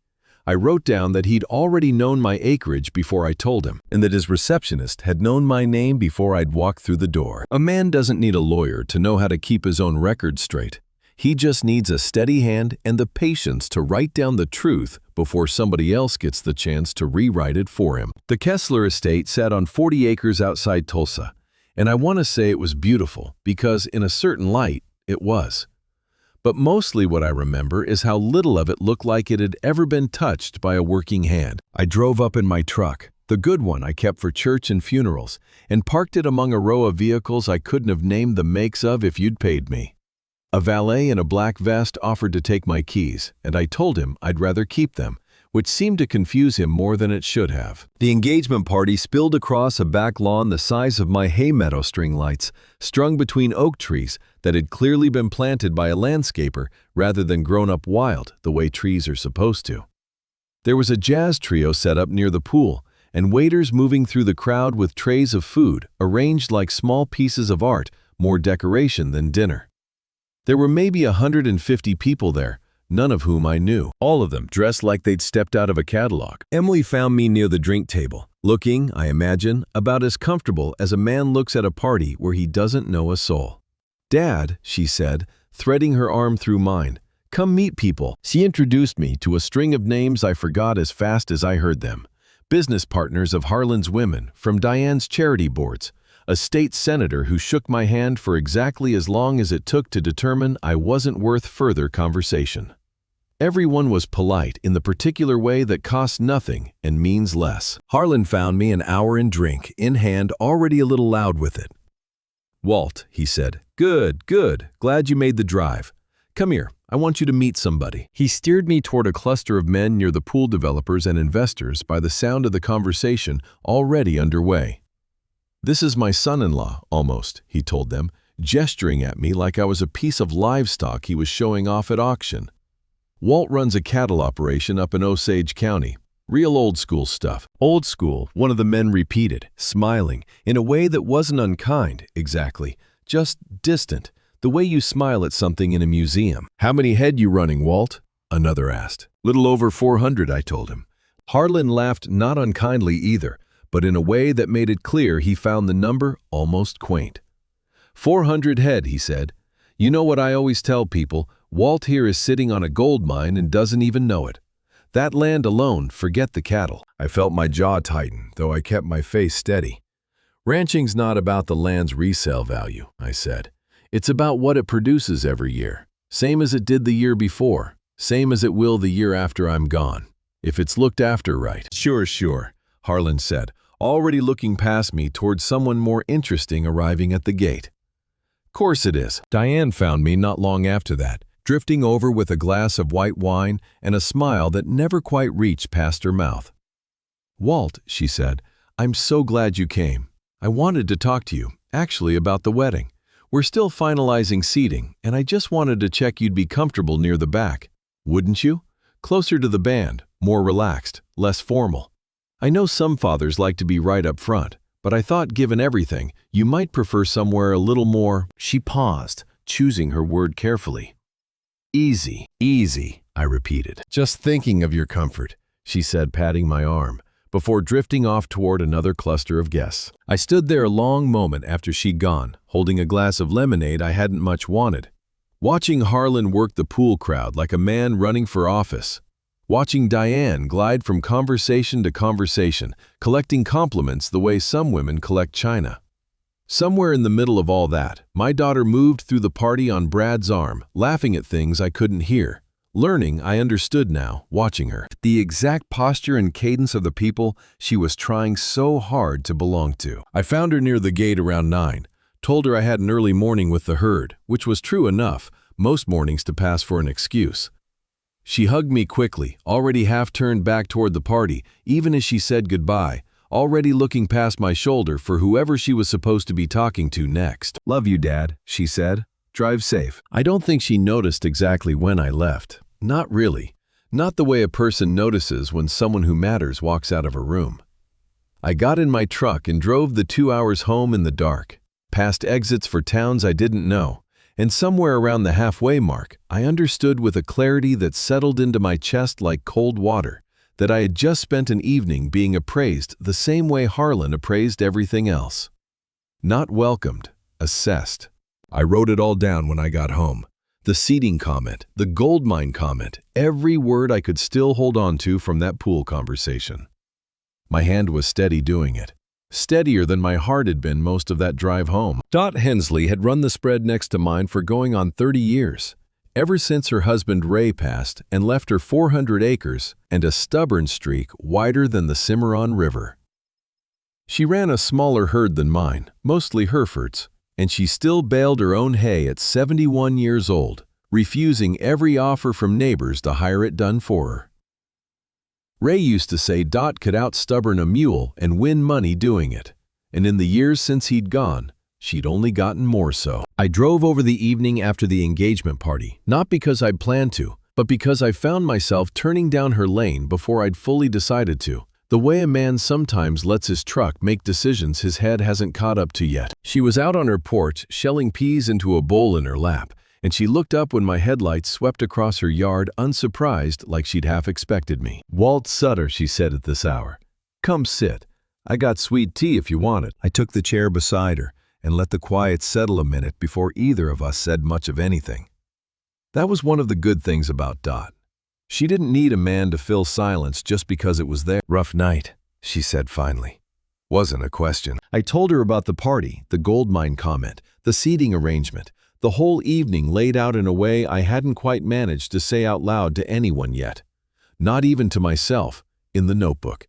I wrote down that he'd already known my acreage before I told him, and that his receptionist had known my name before I'd walked through the door. A man doesn't need a lawyer to know how to keep his own record straight. He just needs a steady hand and the patience to write down the truth before somebody else gets the chance to rewrite it for him. The Kessler estate sat on 40 acres outside Tulsa, and I want to say it was beautiful because, in a certain light, it was. But mostly what I remember is how little of it looked like it had ever been touched by a working hand. I drove up in my truck, the good one I kept for church and funerals, and parked it among a row of vehicles I couldn't have named the makes of if you'd paid me. A valet in a black vest offered to take my keys, and I told him I'd rather keep them, which seemed to confuse him more than it should have. The engagement party spilled across a back lawn the size of my hay meadow string lights, strung between oak trees that had clearly been planted by a landscaper rather than grown up wild the way trees are supposed to. There was a jazz trio set up near the pool, and waiters moving through the crowd with trays of food arranged like small pieces of art, more decoration than dinner. There were maybe 150 people there, none of whom I knew, all of them dressed like they'd stepped out of a catalog. Emily found me near the drink table, looking, I imagine, about as comfortable as a man looks at a party where he doesn't know a soul. "Dad," she said, threading her arm through mine, "come meet people." She introduced me to a string of names I forgot as fast as I heard them. Business partners of Harlan's women from Diane's charity boards, a state senator who shook my hand for exactly as long as it took to determine I wasn't worth further conversation. Everyone was polite in the particular way that costs nothing and means less. Harlan found me an hour in drink, in hand, already a little loud with it. "Walt," he said, "Good, good. Glad you made the drive. Come here, I want you to meet somebody." He steered me toward a cluster of men near the pool developers and investors by the sound of the conversation already underway. "This is my son-in-law, almost," he told them, gesturing at me like I was a piece of livestock he was showing off at auction. "Walt runs a cattle operation up in Osage County. Real old-school stuff." "Old school," one of the men repeated, smiling, in a way that wasn't unkind, exactly, just distant, the way you smile at something in a museum. "How many head you running, Walt?" another asked. "Little over 400, I told him. Harlan laughed not unkindly either, but in a way that made it clear he found the number almost quaint. 400 head, he said. "You know what I always tell people, Walt here is sitting on a gold mine and doesn't even know it. That land alone, forget the cattle." I felt my jaw tighten, though I kept my face steady. "Ranching's not about the land's resale value," I said. "It's about what it produces every year, same as it did the year before, same as it will the year after I'm gone, if it's looked after right." Sure, Harlan said, already looking past me towards someone more interesting arriving at the gate. "Course it is." Diane found me not long after that, drifting over with a glass of white wine and a smile that never quite reached past her mouth. "Walt," she said, "I'm so glad you came. I wanted to talk to you, actually, about the wedding. We're still finalizing seating, and I just wanted to check you'd be comfortable near the back. Wouldn't you? Closer to the band, more relaxed, less formal. I know some fathers like to be right up front, but I thought given everything, you might prefer somewhere a little more. She paused, choosing her word carefully. Easy, easy, I repeated. Just thinking of your comfort, she said, patting my arm, before drifting off toward another cluster of guests. I stood there a long moment after she'd gone, holding a glass of lemonade I hadn't much wanted. Watching Harlan work the pool crowd like a man running for office. Watching Diane glide from conversation to conversation, collecting compliments the way some women collect china. Somewhere in the middle of all that, my daughter moved through the party on Brad's arm, laughing at things I couldn't hear. Learning, I understood now, watching her. The exact posture and cadence of the people she was trying so hard to belong to. I found her near the gate around 9, told her I had an early morning with the herd, which was true enough, most mornings to pass for an excuse. She hugged me quickly, already half turned back toward the party, even as she said goodbye, already looking past my shoulder for whoever she was supposed to be talking to next. "Love you, Dad," she said. "Drive safe." I don't think she noticed exactly when I left. Not really. Not the way a person notices when someone who matters walks out of a room. I got in my truck and drove the 2 hours home in the dark, past exits for towns I didn't know, and somewhere around the halfway mark, I understood with a clarity that settled into my chest like cold water that I had just spent an evening being appraised the same way Harlan appraised everything else. Not welcomed, assessed. I wrote it all down when I got home. The seating comment, the goldmine comment, every word I could still hold on to from that pool conversation. My hand was steady doing it. Steadier than my heart had been most of that drive home. Dot Hensley had run the spread next to mine for going on 30 years, ever since her husband Ray passed and left her 400 acres and a stubborn streak wider than the Cimarron River. She ran a smaller herd than mine, mostly Herefords, and she still baled her own hay at 71 years old, refusing every offer from neighbors to hire it done for her. Ray used to say Dot could out-stubborn a mule and win money doing it, and in the years since he'd gone, she'd only gotten more so. I drove over the evening after the engagement party, not because I'd planned to, but because I found myself turning down her lane before I'd fully decided to. The way a man sometimes lets his truck make decisions his head hasn't caught up to yet. She was out on her porch, shelling peas into a bowl in her lap, and she looked up when my headlights swept across her yard unsurprised like she'd half expected me. "Walt Sutter," she said at this hour. "Come sit. I got sweet tea if you want it." I took the chair beside her and let the quiet settle a minute before either of us said much of anything. That was one of the good things about Dot. She didn't need a man to fill silence just because it was there. "Rough night," she said finally. Wasn't a question. I told her about the party, the goldmine comment, the seating arrangement, the whole evening laid out in a way I hadn't quite managed to say out loud to anyone yet. Not even to myself, in the notebook.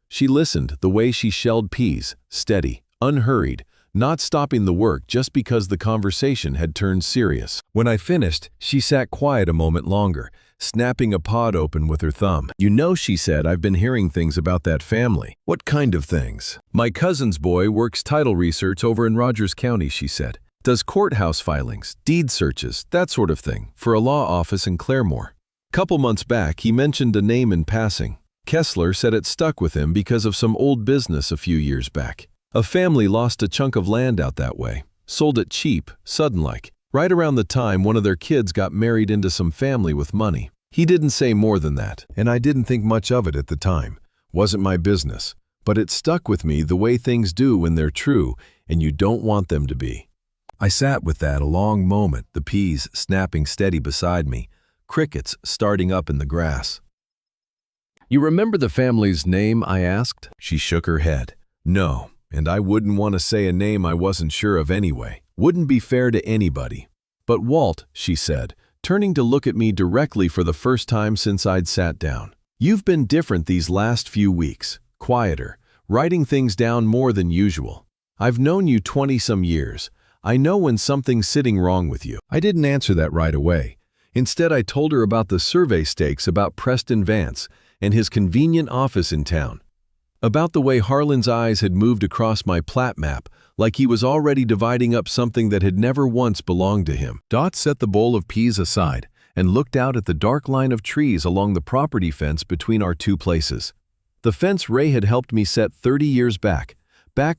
She listened the way she shelled peas, steady, unhurried, not stopping the work just because the conversation had turned serious. When I finished, she sat quiet a moment longer, snapping a pod open with her thumb. "You know," she said, "I've been hearing things about that family." "What kind of things?" "My cousin's boy works title research over in Rogers County," she said. "Does courthouse filings, deed searches, that sort of thing, for a law office in Claremore. Couple months back, he mentioned a name in passing. Kessler said it stuck with him because of some old business a few years back. A family lost a chunk of land out that way, sold it cheap, sudden-like, right around the time one of their kids got married into some family with money. He didn't say more than that, and I didn't think much of it at the time. Wasn't my business, but it stuck with me the way things do when they're true and you don't want them to be." I sat with that a long moment, the peas snapping steady beside me, crickets starting up in the grass. "You remember the family's name?" I asked. She shook her head. "No, and I wouldn't want to say a name I wasn't sure of anyway. Wouldn't be fair to anybody. But Walt," she said, turning to look at me directly for the first time since I'd sat down. "You've been different these last few weeks, quieter, writing things down more than usual. I've known you 20-some years. I know when something's sitting wrong with you." I didn't answer that right away. Instead, I told her about the survey stakes about Preston Vance and his convenient office in town. About the way Harlan's eyes had moved across my plat map, like he was already dividing up something that had never once belonged to him. Dot set the bowl of peas aside and looked out at the dark line of trees along the property fence between our two places. The fence Ray had helped me set 30 years back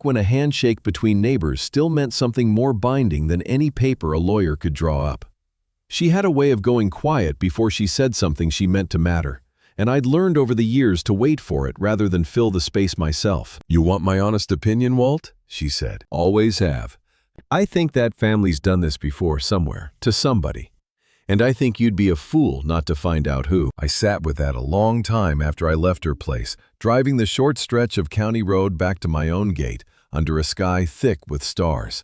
when a handshake between neighbors still meant something more binding than any paper a lawyer could draw up. She had a way of going quiet before she said something she meant to matter, and I'd learned over the years to wait for it rather than fill the space myself. "You want my honest opinion, Walt?" she said. "Always have. I think that family's done this before somewhere, to somebody. And I think you'd be a fool not to find out who." I sat with that a long time after I left her place, driving the short stretch of county road back to my own gate under a sky thick with stars.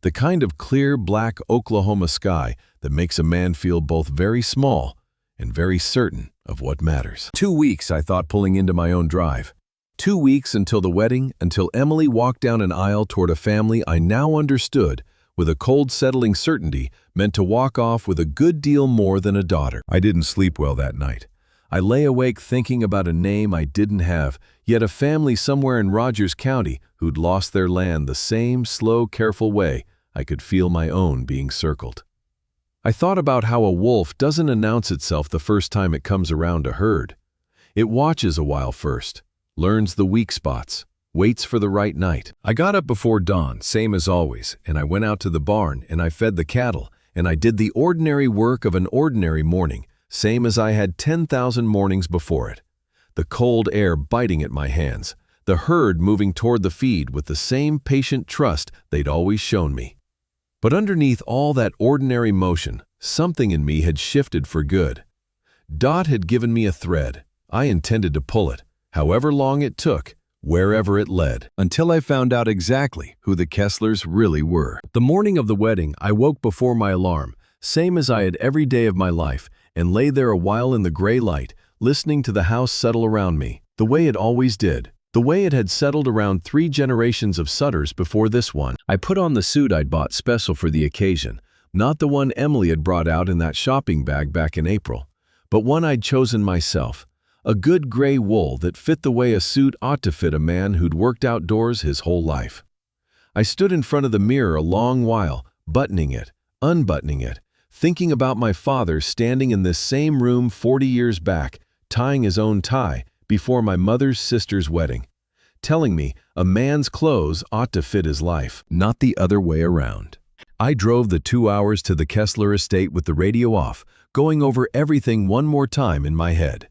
The kind of clear, black Oklahoma sky that makes a man feel both very small and very certain of what matters. 2 weeks, I thought, pulling into my own drive. 2 weeks until the wedding, until Emily walked down an aisle toward a family I now understood, with a cold settling certainty, meant to walk off with a good deal more than a daughter. I didn't sleep well that night. I lay awake thinking about a name I didn't have, yet a family somewhere in Rogers County who'd lost their land the same slow, careful way I could feel my own being circled. I thought about how a wolf doesn't announce itself the first time it comes around a herd. It watches a while first, learns the weak spots, waits for the right night. I got up before dawn, same as always, and I went out to the barn and I fed the cattle, and I did the ordinary work of an ordinary morning, same as I had 10,000 mornings before it. The cold air biting at my hands, the herd moving toward the feed with the same patient trust they'd always shown me. But underneath all that ordinary motion, something in me had shifted for good. Dot had given me a thread. I intended to pull it, however long it took, wherever it led, until I found out exactly who the Kesslers really were. The morning of the wedding, I woke before my alarm, same as I had every day of my life, and lay there a while in the gray light, listening to the house settle around me, the way it always did, the way it had settled around 3 generations of Sutters before this one. I put on the suit I'd bought special for the occasion, not the one Emily had brought out in that shopping bag back in April, but one I'd chosen myself. A good gray wool that fit the way a suit ought to fit a man who'd worked outdoors his whole life. I stood in front of the mirror a long while, buttoning it, unbuttoning it, thinking about my father standing in this same room 40 years back, tying his own tie before my mother's sister's wedding, telling me a man's clothes ought to fit his life, not the other way around. I drove the 2 hours to the Kessler estate with the radio off, going over everything one more time in my head.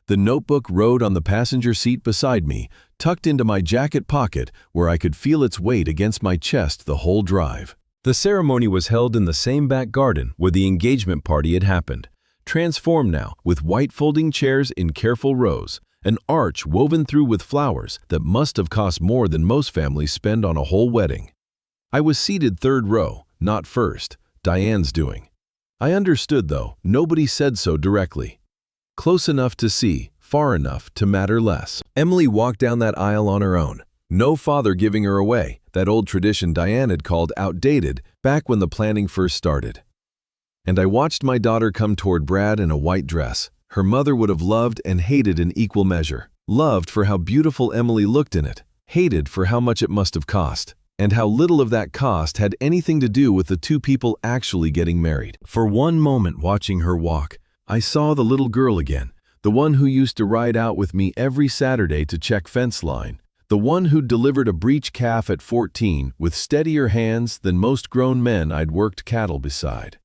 The notebook rode on the passenger seat beside me, tucked into my jacket pocket where I could feel its weight against my chest the whole drive. The ceremony was held in the same back garden where the engagement party had happened, transformed now with white folding chairs in careful rows, an arch woven through with flowers that must have cost more than most families spend on a whole wedding. I was seated 3rd row, not first, Diane's doing. I understood, though, nobody said so directly. Close enough to see, far enough to matter less. Emily walked down that aisle on her own. No father giving her away, that old tradition Diane had called outdated back when the planning first started. And I watched my daughter come toward Brad in a white dress. Her mother would have loved and hated in equal measure. Loved for how beautiful Emily looked in it, hated for how much it must have cost, and how little of that cost had anything to do with the 2 people actually getting married. For one moment watching her walk, I saw the little girl again, the one who used to ride out with me every Saturday to check fence line, the one who'd delivered a breech calf at 14 with steadier hands than most grown men I'd worked cattle beside.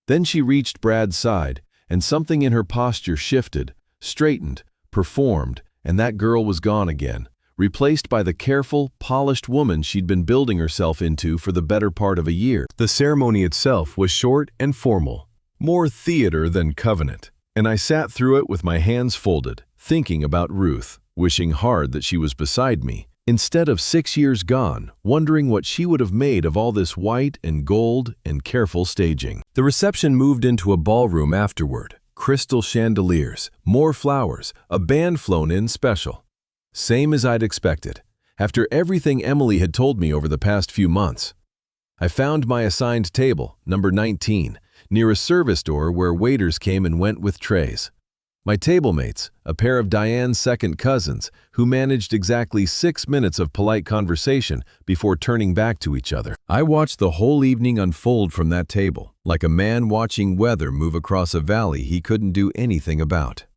Then she reached Brad's side, and something in her posture shifted, straightened, performed, and that girl was gone again, replaced by the careful, polished woman she'd been building herself into for the better part of a year. The ceremony itself was short and formal, more theater than covenant, and I sat through it with my hands folded, thinking about Ruth, wishing hard that she was beside me, instead of 6 years gone, wondering what she would have made of all this white and gold and careful staging. The reception moved into a ballroom afterward. Crystal chandeliers, more flowers, a band flown in special. Same as I'd expected, after everything Emily had told me over the past few months. I found my assigned table, number 19, near a service door where waiters came and went with trays. My tablemates, a pair of Diane's second cousins, who managed exactly 6 minutes of polite conversation before turning back to each other. I watched the whole evening unfold from that table, like a man watching weather move across a valley he couldn't do anything about.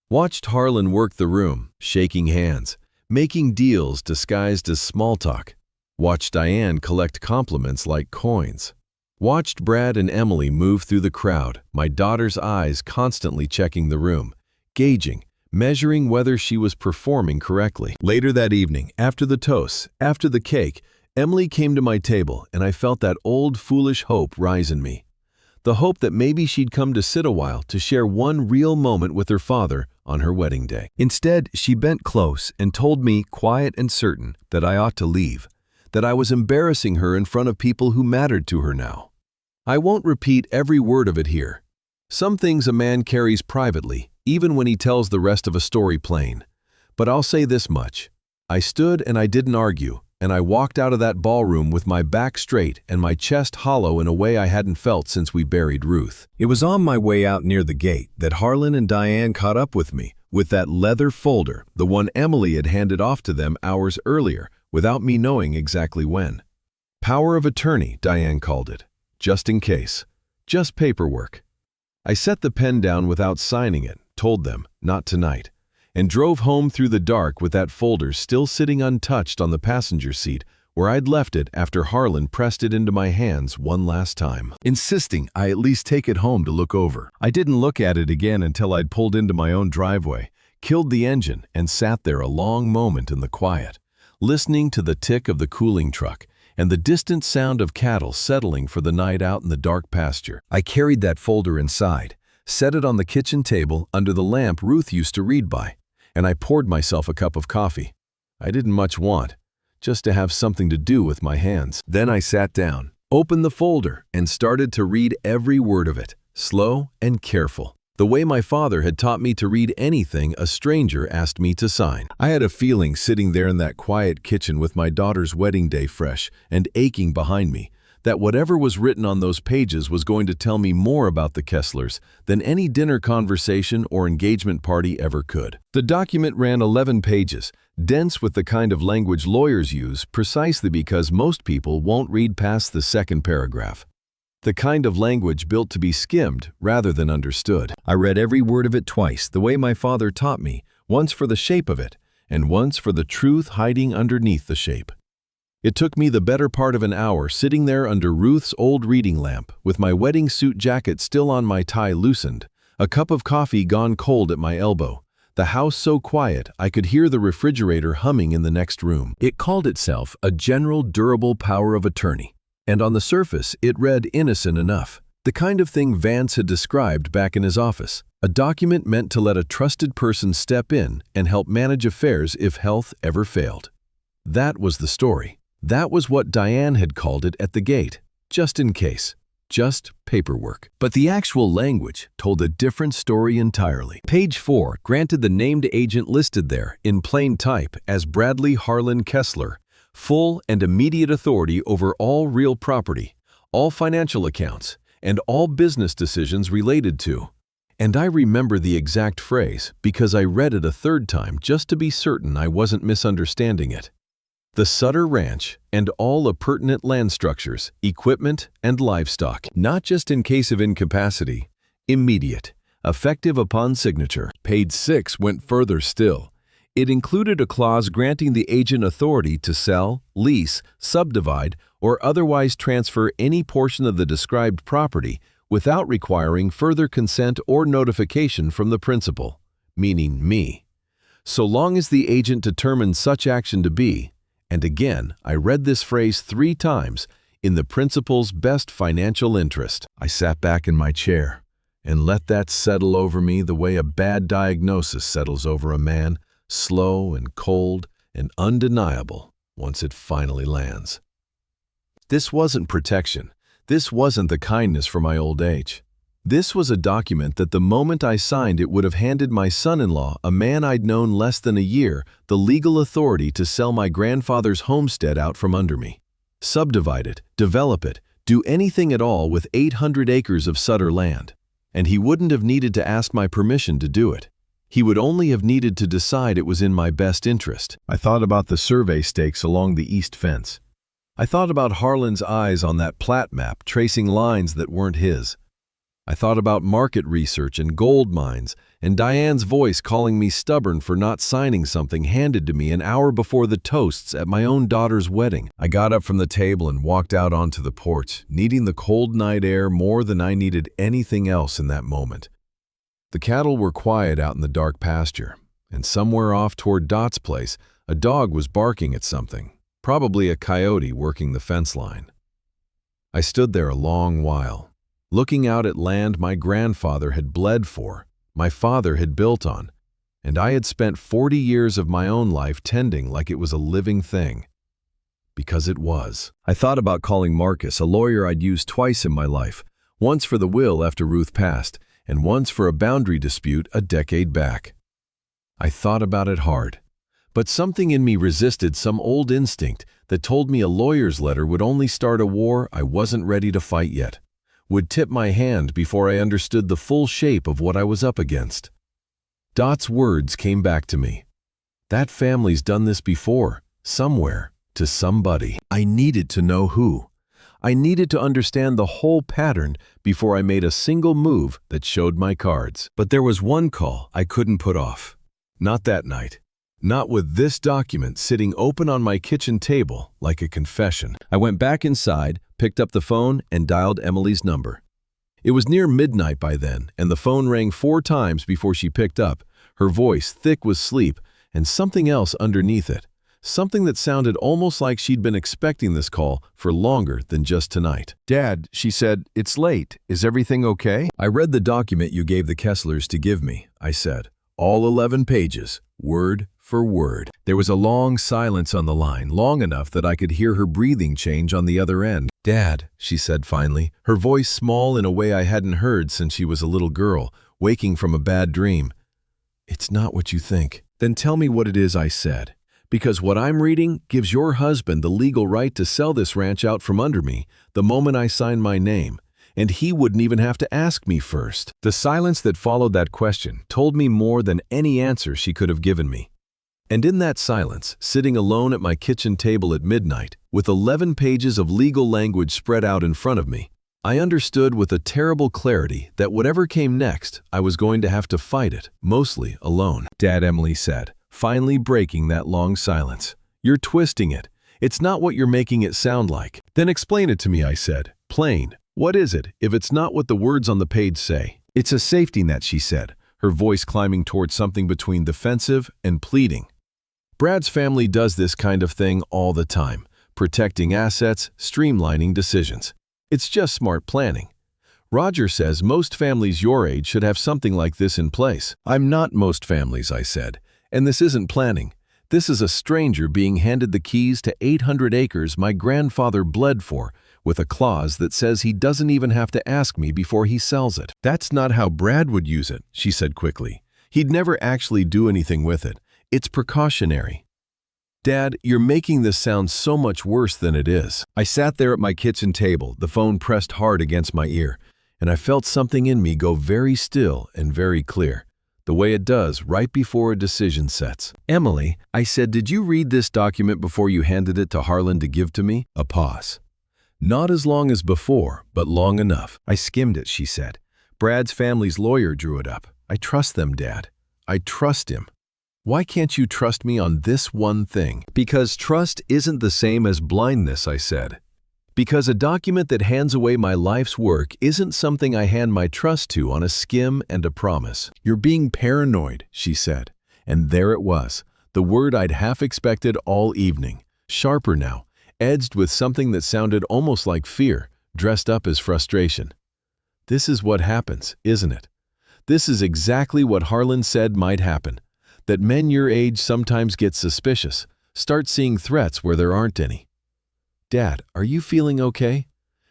Watched Harlan work the room, shaking hands, making deals disguised as small talk. Watched Diane collect compliments like coins. Watched Brad and Emily move through the crowd, my daughter's eyes constantly checking the room, gauging, measuring whether she was performing correctly. Later that evening, after the toasts, after the cake, Emily came to my table and I felt that old foolish hope rise in me. The hope that maybe she'd come to sit a while to share one real moment with her father on her wedding day. Instead, she bent close and told me, quiet and certain, that I ought to leave, that I was embarrassing her in front of people who mattered to her now. I won't repeat every word of it here. Some things a man carries privately, even when he tells the rest of a story plain. But I'll say this much. I stood and I didn't argue, and I walked out of that ballroom with my back straight and my chest hollow in a way I hadn't felt since we buried Ruth. It was on my way out near the gate that Harlan and Diane caught up with me, with that leather folder, the one Emily had handed off to them hours earlier, without me knowing exactly when. Power of attorney, Diane called it. Just in case. Just paperwork. I set the pen down without signing it, told them, not tonight, and drove home through the dark with that folder still sitting untouched on the passenger seat where I'd left it after Harlan pressed it into my hands one last time, insisting I at least take it home to look over. I didn't look at it again until I'd pulled into my own driveway, killed the engine, and sat there a long moment in the quiet, listening to the tick of the cooling truck and the distant sound of cattle settling for the night out in the dark pasture. I carried that folder inside, set it on the kitchen table under the lamp Ruth used to read by, and I poured myself a cup of coffee. I didn't much want, just to have something to do with my hands. Then I sat down, opened the folder, and started to read every word of it, slow and careful, the way my father had taught me to read anything a stranger asked me to sign. I had a feeling sitting there in that quiet kitchen with my daughter's wedding day fresh and aching behind me, that whatever was written on those pages was going to tell me more about the Kesslers than any dinner conversation or engagement party ever could. The document ran 11 pages, dense with the kind of language lawyers use precisely because most people won't read past the second paragraph. The kind of language built to be skimmed rather than understood. I read every word of it twice, the way my father taught me, once for the shape of it, and once for the truth hiding underneath the shape. It took me the better part of an hour sitting there under Ruth's old reading lamp, with my wedding suit jacket still on my tie loosened, a cup of coffee gone cold at my elbow, the house so quiet I could hear the refrigerator humming in the next room. It called itself a general durable power of attorney. And on the surface, it read innocent enough. The kind of thing Vance had described back in his office. A document meant to let a trusted person step in and help manage affairs if health ever failed. That was the story. That was what Diane had called it at the gate. Just in case. Just paperwork. But the actual language told a different story entirely. Page 4 granted the named agent listed there in plain type as Bradley Harlan Kessler, full and immediate authority over all real property, all financial accounts, and all business decisions related to. And I remember the exact phrase because I read it a third time just to be certain I wasn't misunderstanding it. The Sutter Ranch and all appurtenant land structures, equipment, and livestock, not just in case of incapacity, immediate, effective upon signature. Page 6 went further still. It included a clause granting the agent authority to sell, lease, subdivide, or otherwise transfer any portion of the described property without requiring further consent or notification from the principal, meaning me, so long as the agent determined such action to be, and again, I read this phrase 3 times, in the principal's best financial interest. I sat back in my chair and let that settle over me the way a bad diagnosis settles over a man, slow and cold and undeniable once it finally lands. This wasn't protection. This wasn't the kindness for my old age. This was a document that the moment I signed it would have handed my son-in-law, a man I'd known less than a year, the legal authority to sell my grandfather's homestead out from under me. Subdivide it, develop it, do anything at all with 800 acres of Sutter land. and he wouldn't have needed to ask my permission to do it. He would only have needed to decide it was in my best interest. I thought about the survey stakes along the east fence. I thought about Harlan's eyes on that plat map tracing lines that weren't his. I thought about market research and gold mines, and Diane's voice calling me stubborn for not signing something handed to me an hour before the toasts at my own daughter's wedding. I got up from the table and walked out onto the porch, needing the cold night air more than I needed anything else in that moment. The cattle were quiet out in the dark pasture, and somewhere off toward Dot's place, a dog was barking at something, probably a coyote working the fence line. I stood there a long while, looking out at land my grandfather had bled for, my father had built on, and I had spent 40 years of my own life tending like it was a living thing. Because it was. I thought about calling Marcus, a lawyer I'd used twice in my life, once for the will after Ruth passed, and once for a boundary dispute a decade back. I thought about it hard, but something in me resisted some old instinct that told me a lawyer's letter would only start a war I wasn't ready to fight yet, would tip my hand before I understood the full shape of what I was up against. Dot's words came back to me. That family's done this before, somewhere, to somebody. I needed to know who. I needed to understand the whole pattern before I made a single move that showed my cards. But there was one call I couldn't put off. Not that night. Not with this document sitting open on my kitchen table like a confession. I went back inside, picked up the phone, and dialed Emily's number. It was near midnight by then, and the phone rang 4 times before she picked up, her voice thick with sleep, and something else underneath it. Something that sounded almost like she'd been expecting this call for longer than just tonight. "Dad," she said, "it's late. Is everything okay?" "I read the document you gave the Kesslers to give me," I said. "All 11 pages, word for word." There was a long silence on the line, long enough that I could hear her breathing change on the other end. "Dad," she said finally, her voice small in a way I hadn't heard since she was a little girl, waking from a bad dream. "It's not what you think." "Then tell me what it is," I said. "Because what I'm reading gives your husband the legal right to sell this ranch out from under me the moment I sign my name, and he wouldn't even have to ask me first." The silence that followed that question told me more than any answer she could have given me. And in that silence, sitting alone at my kitchen table at midnight, with 11 pages of legal language spread out in front of me, I understood with a terrible clarity that whatever came next, I was going to have to fight it, mostly alone. "Dad," Emily said, finally breaking that long silence, "you're twisting it. It's not what you're making it sound like." "Then explain it to me," I said. "Plain. What is it, if it's not what the words on the page say?" "It's a safety net," she said, her voice climbing towards something between defensive and pleading. "Brad's family does this kind of thing all the time, protecting assets, streamlining decisions. It's just smart planning. Roger says most families your age should have something like this in place." "I'm not most families," I said, "and this isn't planning. This is a stranger being handed the keys to 800 acres my grandfather bled for, with a clause that says he doesn't even have to ask me before he sells it." "That's not how Brad would use it," she said quickly. "He'd never actually do anything with it. It's precautionary." "Dad, you're making this sound so much worse than it is." I sat there at my kitchen table, the phone pressed hard against my ear, and I felt something in me go very still and very clear, the way it does right before a decision sets. "Emily," I said, "did you read this document before you handed it to Harlan to give to me?" A pause. "Not as long as before, but long enough." "I skimmed it," she said. "Brad's family's lawyer drew it up. I trust them, Dad. I trust him." "Why can't you trust me on this one thing?" "Because trust isn't the same as blindness," I said. "Because a document that hands away my life's work isn't something I hand my trust to on a skim and a promise." "You're being paranoid," she said. And there it was, the word I'd half expected all evening, sharper now, edged with something that sounded almost like fear, dressed up as frustration. "This is what happens, isn't it? This is exactly what Harlan said might happen. That men your age sometimes get suspicious, start seeing threats where there aren't any. Dad, are you feeling okay?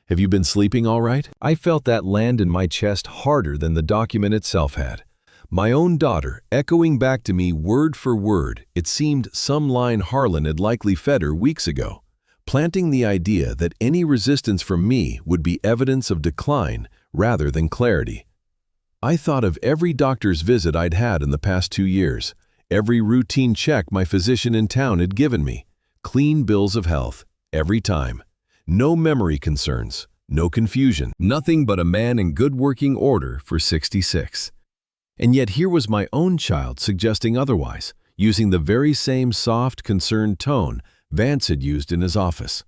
Have you been sleeping all right?" I felt that land in my chest harder than the document itself had. My own daughter, echoing back to me word for word, it seemed some line Harlan had likely fed her weeks ago, planting the idea that any resistance from me would be evidence of decline rather than clarity. I thought of every doctor's visit I'd had in the past 2 years, every routine check my physician in town had given me, clean bills of health, every time. No memory concerns, no confusion, nothing but a man in good working order for 66. And yet here was my own child suggesting otherwise, using the very same soft, concerned tone Vance had used in his office.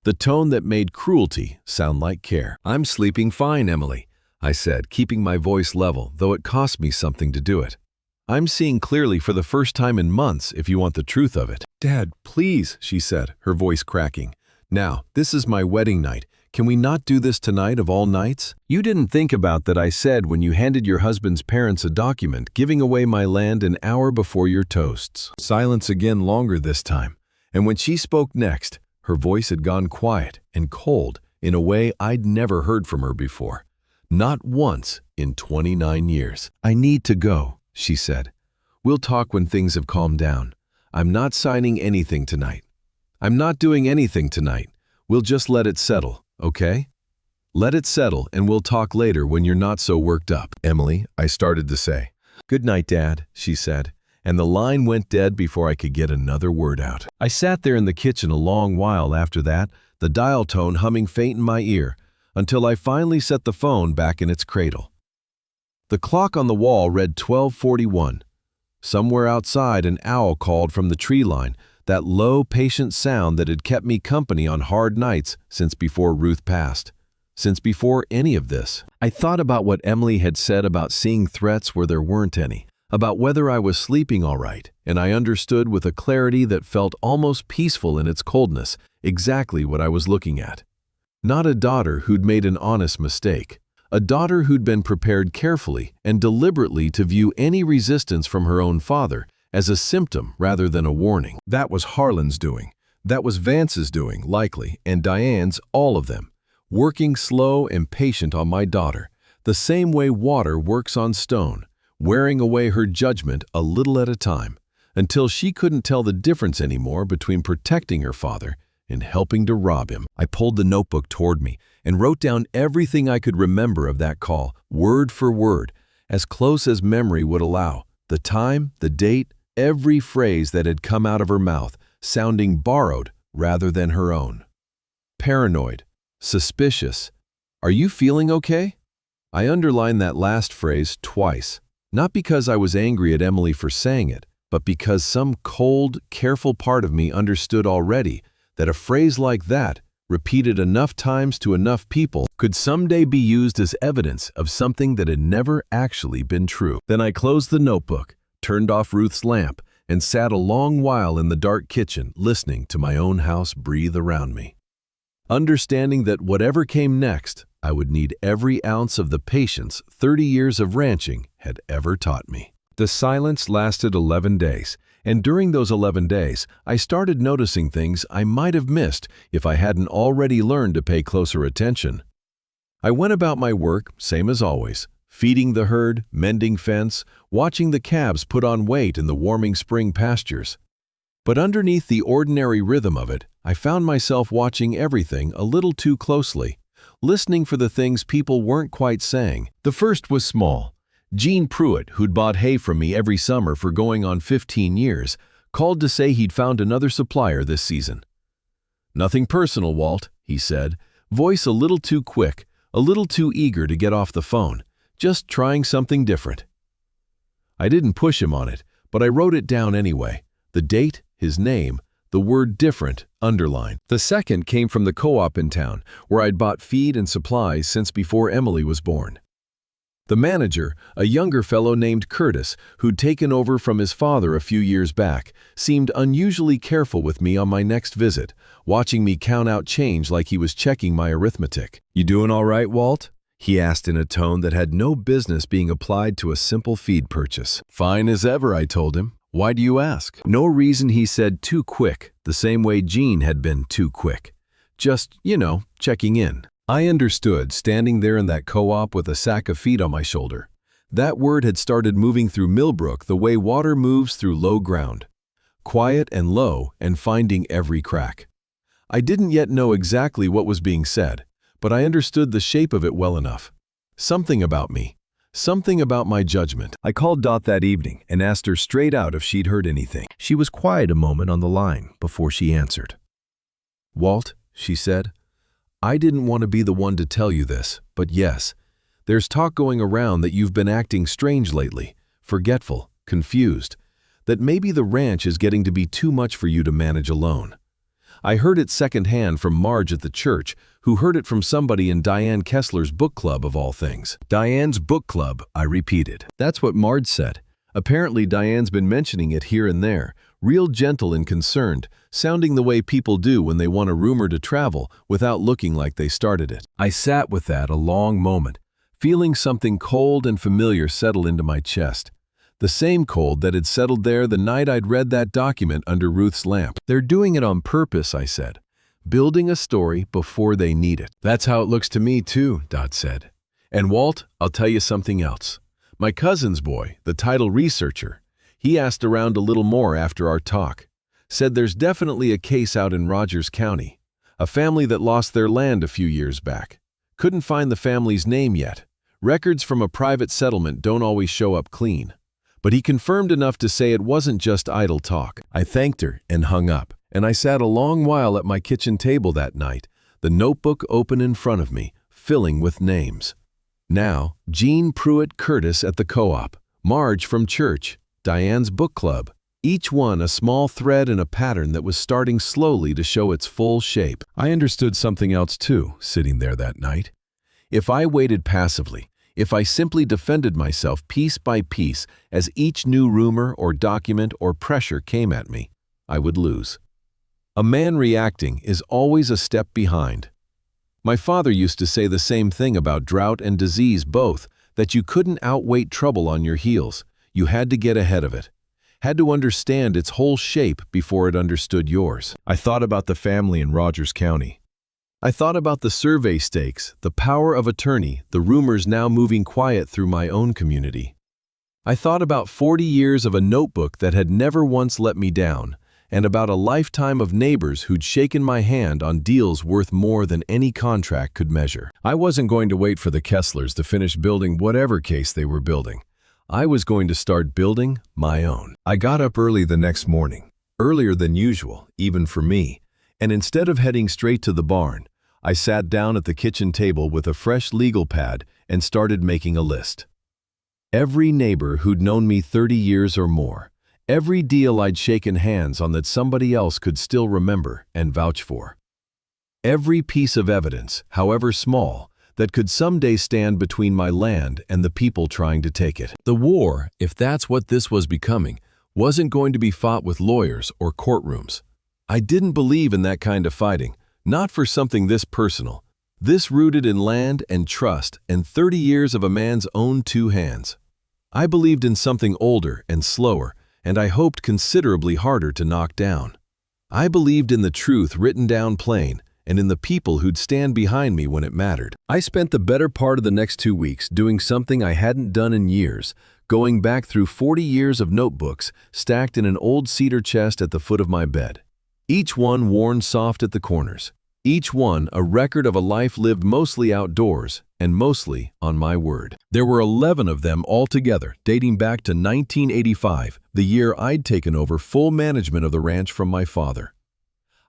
The tone that made cruelty sound like care. "I'm sleeping fine, Emily," I said, keeping my voice level, though it cost me something to do it. "I'm seeing clearly for the first time in months, if you want the truth of it." "Dad, please," she said, her voice cracking. "Now, this is my wedding night. Can we not do this tonight of all nights? You didn't think about that I said when you handed your husband's parents a document giving away my land an hour before your toasts." Silence again, longer this time, and when she spoke next, her voice had gone quiet and cold in a way I'd never heard from her before. Not once in 29 years. "I need to go," she said. "We'll talk when things have calmed down. I'm not signing anything tonight. I'm not doing anything tonight. We'll just let it settle, okay? Let it settle and we'll talk later when you're not so worked up." "Emily," I started to say. "Good night, Dad," she said, and the line went dead before I could get another word out. I sat there in the kitchen a long while after that, the dial tone humming faint in my ear, until I finally set the phone back in its cradle. The clock on the wall read 12:41. Somewhere outside, an owl called from the tree line, that low, patient sound that had kept me company on hard nights since before Ruth passed, since before any of this. I thought about what Emily had said about seeing threats where there weren't any, about whether I was sleeping all right, and I understood with a clarity that felt almost peaceful in its coldness exactly what I was looking at. Not a daughter who'd made an honest mistake. A daughter who'd been prepared carefully and deliberately to view any resistance from her own father as a symptom rather than a warning. That was Harlan's doing. That was Vance's doing, likely, and Diane's, all of them. Working slow and patient on my daughter, the same way water works on stone, wearing away her judgment a little at a time, until she couldn't tell the difference anymore between protecting her father and helping to rob him. I pulled the notebook toward me and wrote down everything I could remember of that call, word for word, as close as memory would allow. The time, the date, every phrase that had come out of her mouth, sounding borrowed rather than her own. Paranoid, suspicious. "Are you feeling okay?" I underlined that last phrase twice, not because I was angry at Emily for saying it, but because some cold, careful part of me understood already that a phrase like that, repeated enough times to enough people, could someday be used as evidence of something that had never actually been true. Then I closed the notebook, turned off Ruth's lamp, and sat a long while in the dark kitchen listening to my own house breathe around me. Understanding that whatever came next, I would need every ounce of the patience 30 years of ranching had ever taught me. The silence lasted 11 days, and during those 11 days, I started noticing things I might have missed if I hadn't already learned to pay closer attention. I went about my work, same as always, feeding the herd, mending fence, watching the calves put on weight in the warming spring pastures. But underneath the ordinary rhythm of it, I found myself watching everything a little too closely, listening for the things people weren't quite saying. The first was small. Gene Pruitt, who'd bought hay from me every summer for going on 15 years, called to say he'd found another supplier this season. "Nothing personal, Walt," he said, voice a little too quick, a little too eager to get off the phone, just trying something different. I didn't push him on it, but I wrote it down anyway. The date, his name, the word different, underlined. The second came from the co-op in town, where I'd bought feed and supplies since before Emily was born. The manager, a younger fellow named Curtis, who'd taken over from his father a few years back, seemed unusually careful with me on my next visit, watching me count out change like he was checking my arithmetic. "You doing all right, Walt?" he asked in a tone that had no business being applied to a simple feed purchase. "Fine as ever," I told him. "Why do you ask?" No reason, he said, too quick, the same way Gene had been too quick. Just, checking in. I understood, standing there in that co-op with a sack of feed on my shoulder. That word had started moving through Millbrook the way water moves through low ground. Quiet and low and finding every crack. I didn't yet know exactly what was being said, but I understood the shape of it well enough. Something about me. Something about my judgment. I called Dot that evening and asked her straight out if she'd heard anything. She was quiet a moment on the line before she answered. "Walt," she said, "I didn't want to be the one to tell you this, but yes, there's talk going around that you've been acting strange lately, forgetful, confused, that maybe the ranch is getting to be too much for you to manage alone. I heard it secondhand from Marge at the church, who heard it from somebody in Diane Kessler's book club of all things." Diane's book club, I repeated. That's what Marge said. Apparently Diane's been mentioning it here and there, real gentle and concerned, sounding the way people do when they want a rumor to travel without looking like they started it. I sat with that a long moment, feeling something cold and familiar settle into my chest. The same cold that had settled there the night I'd read that document under Ruth's lamp. "They're doing it on purpose," I said. "Building a story before they need it." "That's how it looks to me too," Dot said. "And Walt, I'll tell you something else. My cousin's boy, the title researcher, he asked around a little more after our talk. Said there's definitely a case out in Rogers County. A family that lost their land a few years back. Couldn't find the family's name yet. Records from a private settlement don't always show up clean. But he confirmed enough to say it wasn't just idle talk." I thanked her and hung up, and I sat a long while at my kitchen table that night, the notebook open in front of me, filling with names. Now, Jean Pruitt Curtis at the co-op, Marge from church, Diane's book club, each one a small thread in a pattern that was starting slowly to show its full shape. I understood something else too, sitting there that night. If I waited passively, if I simply defended myself piece by piece as each new rumor or document or pressure came at me, I would lose. A man reacting is always a step behind. My father used to say the same thing about drought and disease both, that you couldn't outweight trouble on your heels. You had to get ahead of it. Had to understand its whole shape before it understood yours. I thought about the family in Rogers County. I thought about the survey stakes, the power of attorney, the rumors now moving quiet through my own community. I thought about 40 years of a notebook that had never once let me down, and about a lifetime of neighbors who'd shaken my hand on deals worth more than any contract could measure. I wasn't going to wait for the Kesslers to finish building whatever case they were building. I was going to start building my own. I got up early the next morning, earlier than usual, even for me, and instead of heading straight to the barn, I sat down at the kitchen table with a fresh legal pad and started making a list. Every neighbor who'd known me 30 years or more, every deal I'd shaken hands on that somebody else could still remember and vouch for. Every piece of evidence, however small, that could someday stand between my land and the people trying to take it. The war, if that's what this was becoming, wasn't going to be fought with lawyers or courtrooms. I didn't believe in that kind of fighting. Not for something this personal, this rooted in land and trust and 30 years of a man's own two hands. I believed in something older and slower, and I hoped considerably harder to knock down. I believed in the truth written down plain, and in the people who'd stand behind me when it mattered. I spent the better part of the next 2 weeks doing something I hadn't done in years, going back through 40 years of notebooks stacked in an old cedar chest at the foot of my bed. Each one worn soft at the corners, each one a record of a life lived mostly outdoors and mostly on my word. There were 11 of them altogether, dating back to 1985, the year I'd taken over full management of the ranch from my father.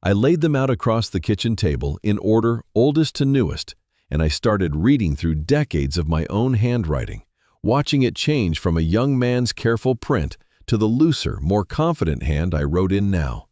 I laid them out across the kitchen table in order oldest to newest, and I started reading through decades of my own handwriting, watching it change from a young man's careful print to the looser, more confident hand I wrote in now.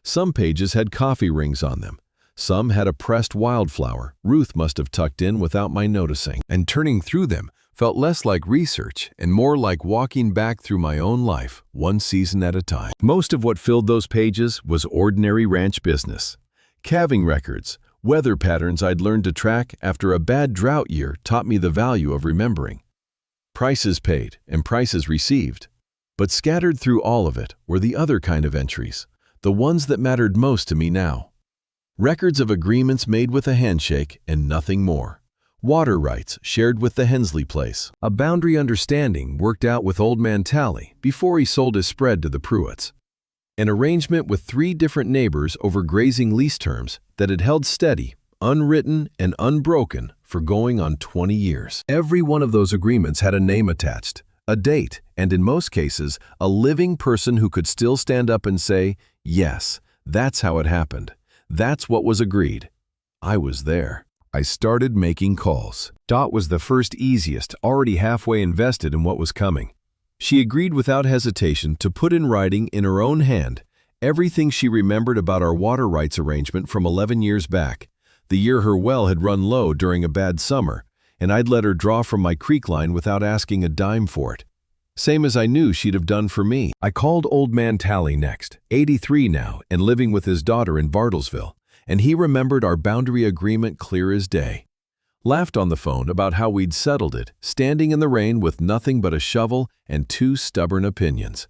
Some pages had coffee rings on them. Some had a pressed wildflower Ruth must have tucked in without my noticing. And turning through them felt less like research and more like walking back through my own life, one season at a time. Most of what filled those pages was ordinary ranch business. Calving records, weather patterns I'd learned to track after a bad drought year taught me the value of remembering. Prices paid and prices received. But scattered through all of it were the other kind of entries, the ones that mattered most to me now. Records of agreements made with a handshake and nothing more. Water rights shared with the Hensley place. A boundary understanding worked out with Old Man Tally before he sold his spread to the Pruitts. An arrangement with 3 different neighbors over grazing lease terms that had held steady, unwritten and unbroken for going on 20 years. Every one of those agreements had a name attached, a date, and in most cases, a living person who could still stand up and say, yes, that's how it happened. That's what was agreed. I was there. I started making calls. Dot was the first easiest, already halfway invested in what was coming. She agreed without hesitation to put in writing in her own hand everything she remembered about our water rights arrangement from 11 years back, the year her well had run low during a bad summer, and I'd let her draw from my creek line without asking a dime for it. Same as I knew she'd have done for me. I called Old Man Tally next, 83 now and living with his daughter in Bartlesville, and he remembered our boundary agreement clear as day. Laughed on the phone about how we'd settled it, standing in the rain with nothing but a shovel and 2 stubborn opinions.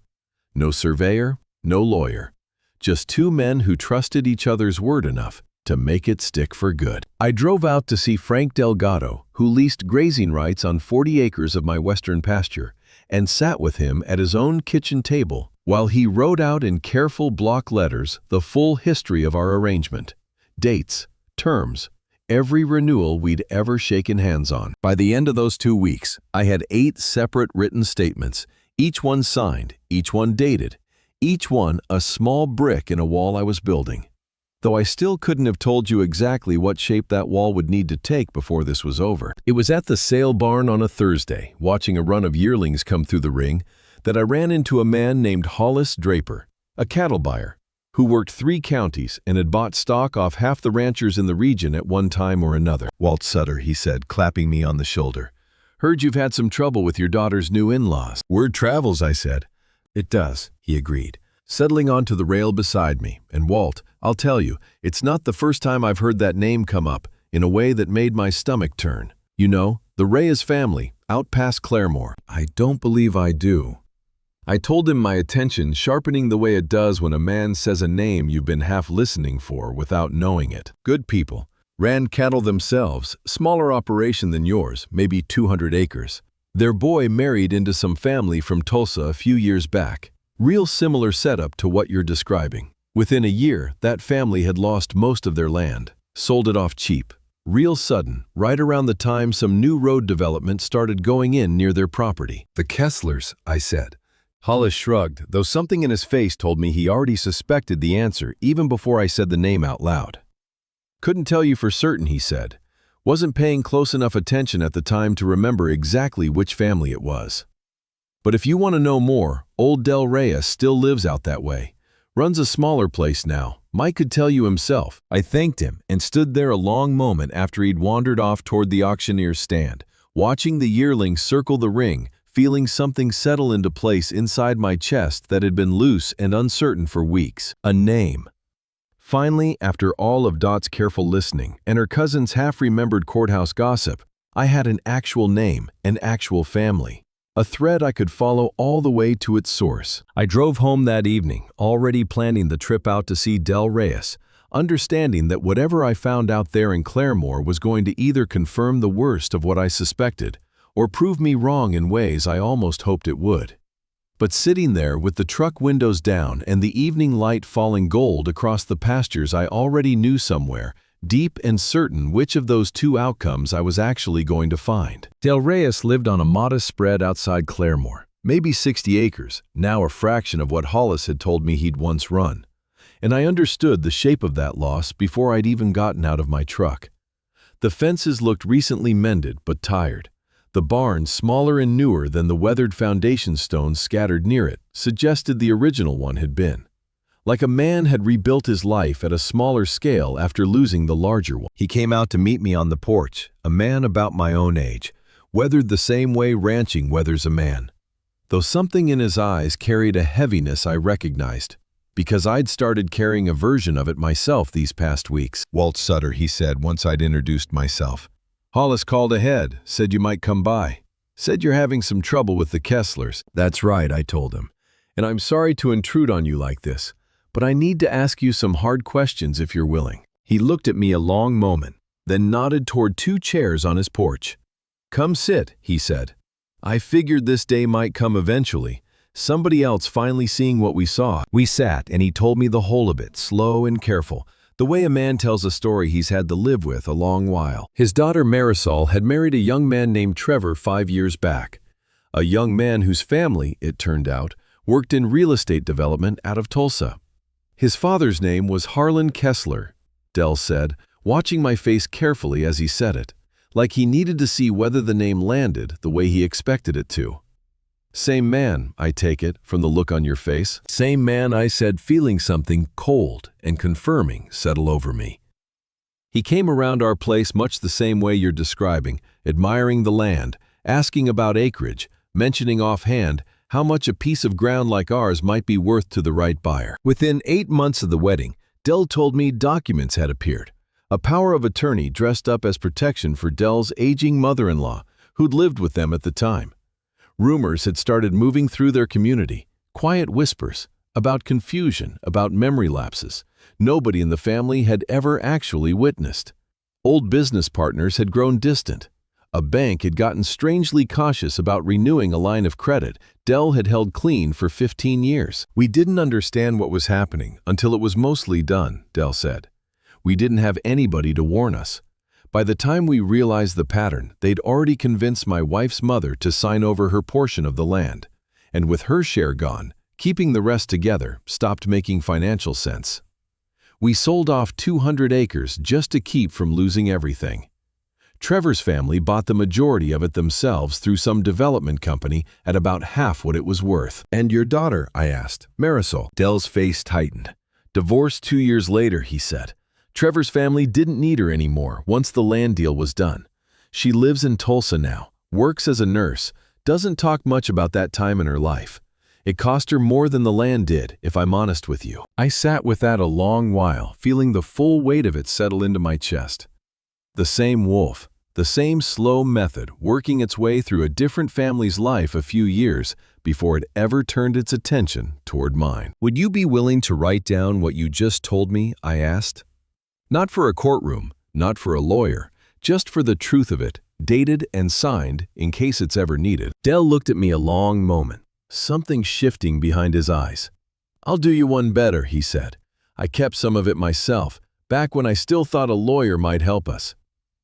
No surveyor, no lawyer. Just 2 men who trusted each other's word enough to make it stick for good. I drove out to see Frank Delgado, who leased grazing rights on 40 acres of my western pasture, and sat with him at his own kitchen table while he wrote out in careful block letters the full history of our arrangement. Dates, terms, every renewal we'd ever shaken hands on. By the end of those 2 weeks, I had 8 separate written statements, each one signed, each one dated, each one a small brick in a wall I was building. Though I still couldn't have told you exactly what shape that wall would need to take before this was over. It was at the sale barn on a Thursday, watching a run of yearlings come through the ring, that I ran into a man named Hollis Draper, a cattle buyer, who worked 3 counties and had bought stock off half the ranchers in the region at one time or another. "Walt Sutter," he said, clapping me on the shoulder. "Heard you've had some trouble with your daughter's new in-laws." "Word travels," I said. "It does," he agreed, settling onto the rail beside me. "And Walt, I'll tell you, it's not the first time I've heard that name come up in a way that made my stomach turn. You know, the Reyes family, out past Claremore." "I don't believe I do." I told him, my attention sharpening the way it does when a man says a name you've been half listening for without knowing it. "Good people. Ran cattle themselves, smaller operation than yours, maybe 200 acres. Their boy married into some family from Tulsa a few years back. Real similar setup to what you're describing. Within a year, that family had lost most of their land, sold it off cheap. Real sudden, right around the time some new road development started going in near their property." "The Kesslers," I said. Hollis shrugged, though something in his face told me he already suspected the answer even before I said the name out loud. "Couldn't tell you for certain," he said. "Wasn't paying close enough attention at the time to remember exactly which family it was. But if you want to know more, old Del Reyes still lives out that way. Runs a smaller place now. Mike could tell you himself." I thanked him and stood there a long moment after he'd wandered off toward the auctioneer's stand, watching the yearlings circle the ring, feeling something settle into place inside my chest that had been loose and uncertain for weeks. A name. Finally, after all of Dot's careful listening and her cousin's half-remembered courthouse gossip, I had an actual name, an actual family. A thread I could follow all the way to its source. I drove home that evening, already planning the trip out to see Del Reyes, understanding that whatever I found out there in Claremore was going to either confirm the worst of what I suspected, or prove me wrong in ways I almost hoped it would. But sitting there with the truck windows down and the evening light falling gold across the pastures, I already knew somewhere, deep and certain, which of those 2 outcomes I was actually going to find. Del Reyes lived on a modest spread outside Claremore, maybe 60 acres, now a fraction of what Hollis had told me he'd once run. And I understood the shape of that loss before I'd even gotten out of my truck. The fences looked recently mended but tired. The barn, smaller and newer than the weathered foundation stones scattered near it, suggested the original one had been. Like a man had rebuilt his life at a smaller scale after losing the larger one. He came out to meet me on the porch, a man about my own age, weathered the same way ranching weathers a man. Though something in his eyes carried a heaviness I recognized, because I'd started carrying a version of it myself these past weeks. "Walt Sutter," he said once I'd introduced myself. "Hollis called ahead, said you might come by. Said you're having some trouble with the Kesslers." "That's right," I told him. "And I'm sorry to intrude on you like this, but I need to ask you some hard questions if you're willing." He looked at me a long moment, then nodded toward 2 chairs on his porch. "Come sit," he said. "I figured this day might come eventually, somebody else finally seeing what we saw." We sat, and he told me the whole of it, slow and careful, the way a man tells a story he's had to live with a long while. His daughter Marisol had married a young man named Trevor 5 years back. A young man whose family, it turned out, worked in real estate development out of Tulsa. His father's name was Harlan Kessler, Dell said, watching my face carefully as he said it, like he needed to see whether the name landed the way he expected it to. Same man, I take it, from the look on your face. Same man, I said, feeling something cold and confirming settle over me. He came around our place much the same way you're describing, admiring the land, asking about acreage, mentioning offhand how much a piece of ground like ours might be worth to the right buyer. Within 8 months of the wedding, Dell told me documents had appeared. A power of attorney dressed up as protection for Dell's aging mother-in-law, who'd lived with them at the time. Rumors had started moving through their community, quiet whispers, about confusion, about memory lapses. Nobody in the family had ever actually witnessed. Old business partners had grown distant. A bank had gotten strangely cautious about renewing a line of credit Dell had held clean for 15 years. We didn't understand what was happening until it was mostly done, Dell said. We didn't have anybody to warn us. By the time we realized the pattern, they'd already convinced my wife's mother to sign over her portion of the land. And with her share gone, keeping the rest together stopped making financial sense. We sold off 200 acres just to keep from losing everything. Trevor's family bought the majority of it themselves through some development company at about half what it was worth. And your daughter, I asked, Marisol. Dell's face tightened. Divorced 2 years later, he said. Trevor's family didn't need her anymore once the land deal was done. She lives in Tulsa now, works as a nurse, doesn't talk much about that time in her life. It cost her more than the land did, if I'm honest with you. I sat with that a long while, feeling the full weight of it settle into my chest. The same wolf, the same slow method working its way through a different family's life a few years before it ever turned its attention toward mine. Would you be willing to write down what you just told me? I asked. Not for a courtroom, not for a lawyer, just for the truth of it, dated and signed in case it's ever needed. Dell looked at me a long moment, something shifting behind his eyes. I'll do you one better, he said. I kept some of it myself, back when I still thought a lawyer might help us.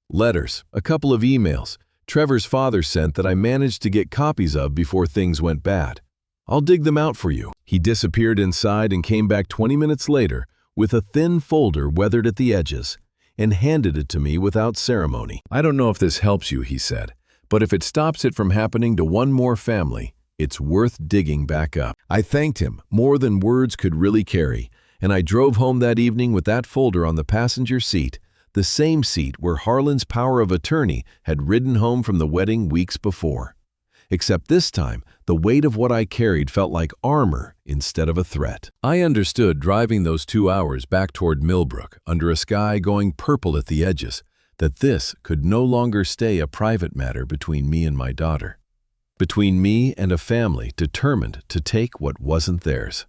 Letters, a couple of emails, Trevor's father sent that I managed to get copies of before things went bad. I'll dig them out for you. He disappeared inside and came back 20 minutes later with a thin folder weathered at the edges, and handed it to me without ceremony. I don't know if this helps you, he said, but if it stops it from happening to one more family, it's worth digging back up. I thanked him more than words could really carry, and I drove home that evening with that folder on the passenger seat, the same seat where Harlan's power of attorney had ridden home from the wedding weeks before. Except this time, the weight of what I carried felt like armor instead of a threat. I understood driving those 2 hours back toward Millbrook under a sky going purple at the edges, that this could no longer stay a private matter between me and my daughter. Between me and a family determined to take what wasn't theirs.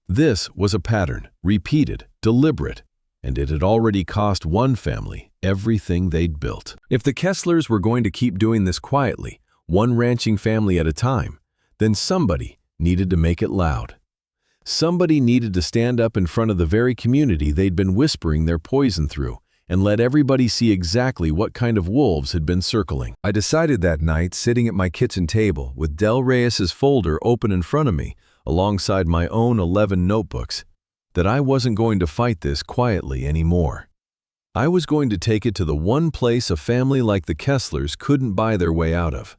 This was a pattern, repeated, deliberate, and it had already cost one family everything they'd built. If the Kesslers were going to keep doing this quietly, one ranching family at a time, then somebody needed to make it loud. Somebody needed to stand up in front of the very community they'd been whispering their poison through and let everybody see exactly what kind of wolves had been circling. I decided that night, sitting at my kitchen table with Del Reyes's folder open in front of me, alongside my own 11 notebooks, that I wasn't going to fight this quietly anymore. I was going to take it to the one place a family like the Kesslers couldn't buy their way out of.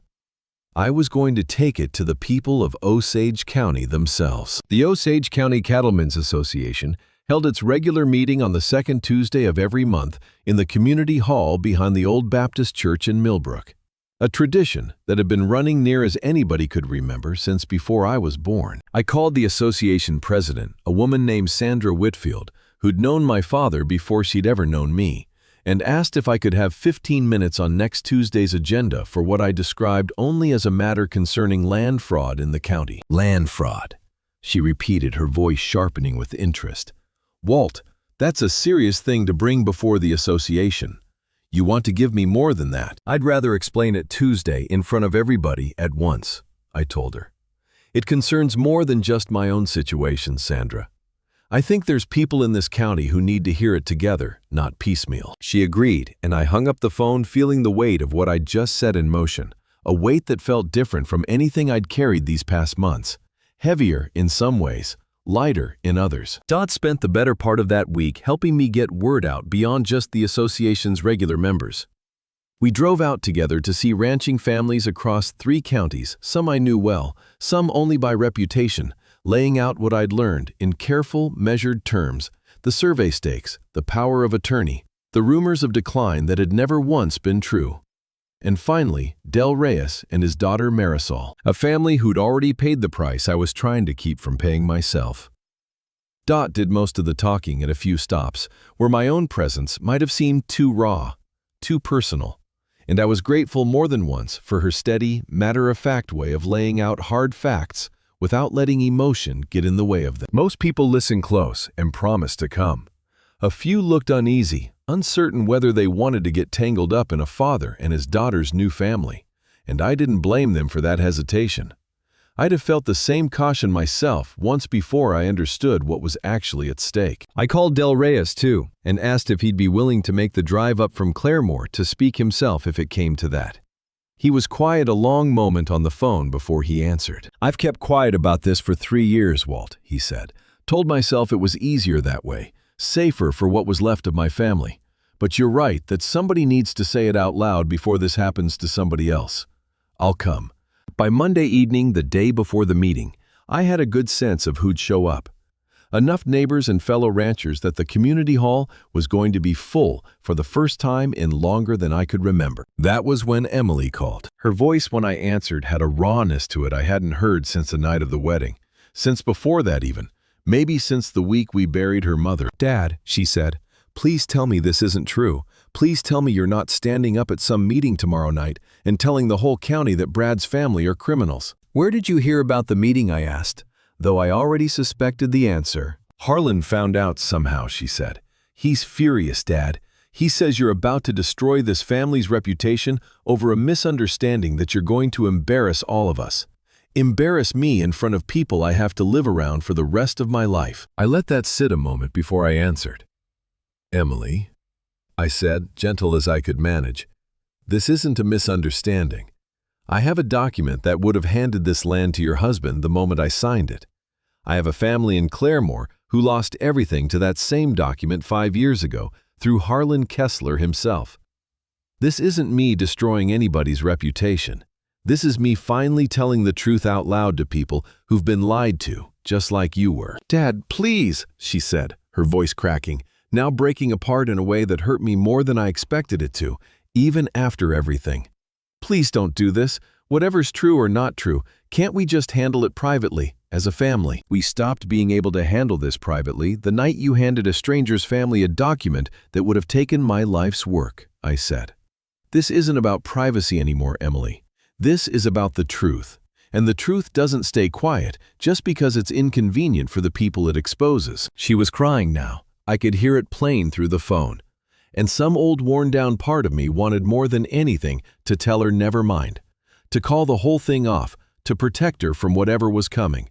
I was going to take it to the people of Osage County themselves. The Osage County Cattlemen's Association held its regular meeting on the second Tuesday of every month in the community hall behind the Old Baptist Church in Millbrook, a tradition that had been running near as anybody could remember since before I was born. I called the association president, a woman named Sandra Whitfield, who'd known my father before she'd ever known me, and asked if I could have 15 minutes on next Tuesday's agenda for what I described only as a matter concerning land fraud in the county. Land fraud, she repeated, her voice sharpening with interest. Walt, that's a serious thing to bring before the association. You want to give me more than that? I'd rather explain it Tuesday in front of everybody at once, I told her. It concerns more than just my own situation, Sandra. I think there's people in this county who need to hear it together, not piecemeal. She agreed, and I hung up the phone feeling the weight of what I'd just set in motion, a weight that felt different from anything I'd carried these past months. Heavier in some ways, lighter in others. Dot spent the better part of that week helping me get word out beyond just the association's regular members. We drove out together to see ranching families across 3 counties, some I knew well, some only by reputation, laying out what I'd learned in careful, measured terms, the survey stakes, the power of attorney, the rumors of decline that had never once been true. And finally, Del Reyes and his daughter Marisol, a family who'd already paid the price I was trying to keep from paying myself. Dot did most of the talking at a few stops, where my own presence might have seemed too raw, too personal. And I was grateful more than once for her steady, matter-of-fact way of laying out hard facts without letting emotion get in the way of them. Most people listened close and promised to come. A few looked uneasy, uncertain whether they wanted to get tangled up in a father and his daughter's new family, and I didn't blame them for that hesitation. I'd have felt the same caution myself once before I understood what was actually at stake. I called Del Reyes too, and asked if he'd be willing to make the drive up from Claremore to speak himself if it came to that. He was quiet a long moment on the phone before he answered. "I've kept quiet about this for 3 years, Walt," he said. "Told myself it was easier that way, safer for what was left of my family. But you're right that somebody needs to say it out loud before this happens to somebody else. I'll come." By Monday evening, the day before the meeting, I had a good sense of who'd show up. Enough neighbors and fellow ranchers that the community hall was going to be full for the first time in longer than I could remember. That was when Emily called. Her voice when I answered had a rawness to it I hadn't heard since the night of the wedding, since before that even, maybe since the week we buried her mother. "Dad," she said, "please tell me this isn't true. Please tell me you're not standing up at some meeting tomorrow night and telling the whole county that Brad's family are criminals." "Where did you hear about the meeting?" I asked, though I already suspected the answer. "Harlan found out somehow," she said. "He's furious, Dad. He says you're about to destroy this family's reputation over a misunderstanding that you're going to embarrass all of us. Embarrass me in front of people I have to live around for the rest of my life." I let that sit a moment before I answered. "Emily," I said, gentle as I could manage, "this isn't a misunderstanding. I have a document that would have handed this land to your husband the moment I signed it. I have a family in Claremore who lost everything to that same document 5 years ago through Harlan Kessler himself. This isn't me destroying anybody's reputation. This is me finally telling the truth out loud to people who've been lied to, just like you were." "Dad, please," she said, her voice cracking, now breaking apart in a way that hurt me more than I expected it to, even after everything. "Please don't do this. Whatever's true or not true, can't we just handle it privately, as a family?" "We stopped being able to handle this privately the night you handed a stranger's family a document that would have taken my life's work," I said. "This isn't about privacy anymore, Emily. This is about the truth. And the truth doesn't stay quiet just because it's inconvenient for the people it exposes." She was crying now. I could hear it plain through the phone. And some old worn-down part of me wanted more than anything to tell her never mind, to call the whole thing off, to protect her from whatever was coming,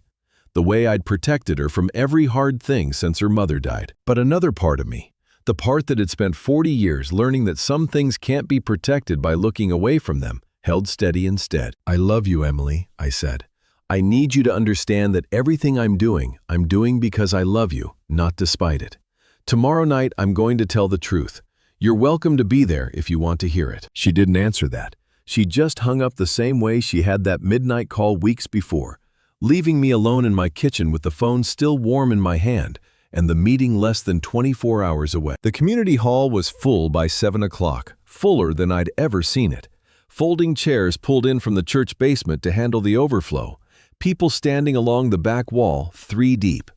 the way I'd protected her from every hard thing since her mother died. But another part of me, the part that had spent 40 years learning that some things can't be protected by looking away from them, held steady instead. "I love you, Emily," I said. "I need you to understand that everything I'm doing because I love you, not despite it. Tomorrow night, I'm going to tell the truth. You're welcome to be there if you want to hear it." She didn't answer that. She just hung up the same way she had that midnight call weeks before, leaving me alone in my kitchen with the phone still warm in my hand and the meeting less than 24 hours away. The community hall was full by 7 o'clock, fuller than I'd ever seen it. Folding chairs pulled in from the church basement to handle the overflow, people standing along the back wall, 3 deep.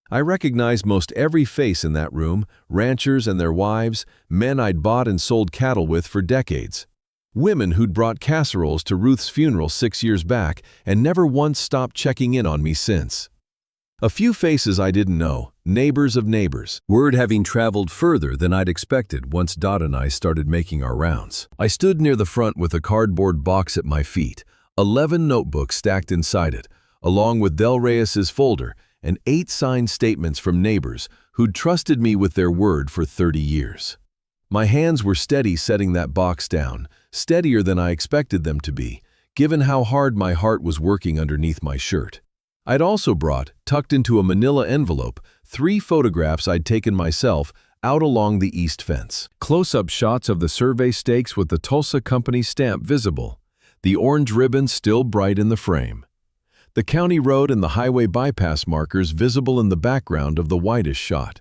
I recognized most every face in that room, ranchers and their wives, men I'd bought and sold cattle with for decades. Women who'd brought casseroles to Ruth's funeral 6 years back and never once stopped checking in on me since. A few faces I didn't know, neighbors of neighbors. Word having traveled further than I'd expected once Dot and I started making our rounds. I stood near the front with a cardboard box at my feet, 11 notebooks stacked inside it, along with Del Reyes's folder, and 8 signed statements from neighbors who'd trusted me with their word for 30 years. My hands were steady setting that box down, steadier than I expected them to be, given how hard my heart was working underneath my shirt. I'd also brought, tucked into a manila envelope, 3 photographs I'd taken myself out along the east fence. Close-up shots of the survey stakes with the Tulsa Company stamp visible, the orange ribbon still bright in the frame. The county road and the highway bypass markers visible in the background of the widest shot.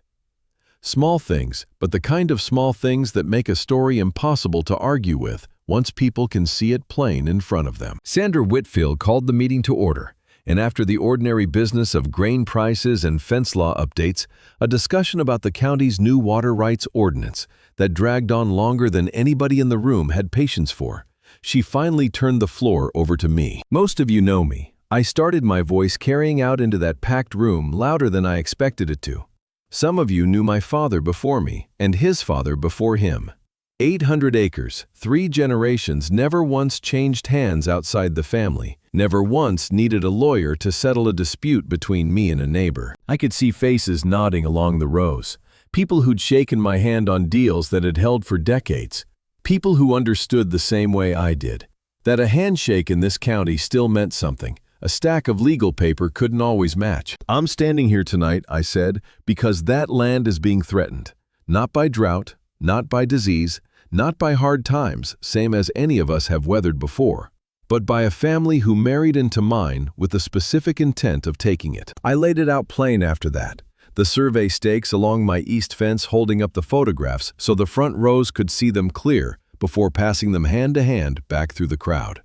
Small things, but the kind of small things that make a story impossible to argue with once people can see it plain in front of them. Sandra Whitfield called the meeting to order, and after the ordinary business of grain prices and fence law updates, a discussion about the county's new water rights ordinance that dragged on longer than anybody in the room had patience for, she finally turned the floor over to me. Most of you know me. I started my voice carrying out into that packed room louder than I expected it to. Some of you knew my father before me, and his father before him. 800 acres, 3 generations, never once changed hands outside the family, never once needed a lawyer to settle a dispute between me and a neighbor. I could see faces nodding along the rows, people who'd shaken my hand on deals that had held for decades, people who understood the same way I did, that a handshake in this county still meant something. A stack of legal paper couldn't always match. I'm standing here tonight, I said, because that land is being threatened. Not by drought, not by disease, not by hard times, same as any of us have weathered before, but by a family who married into mine with the specific intent of taking it. I laid it out plain after that. The survey stakes along my east fence holding up the photographs so the front rows could see them clear before passing them hand to hand back through the crowd.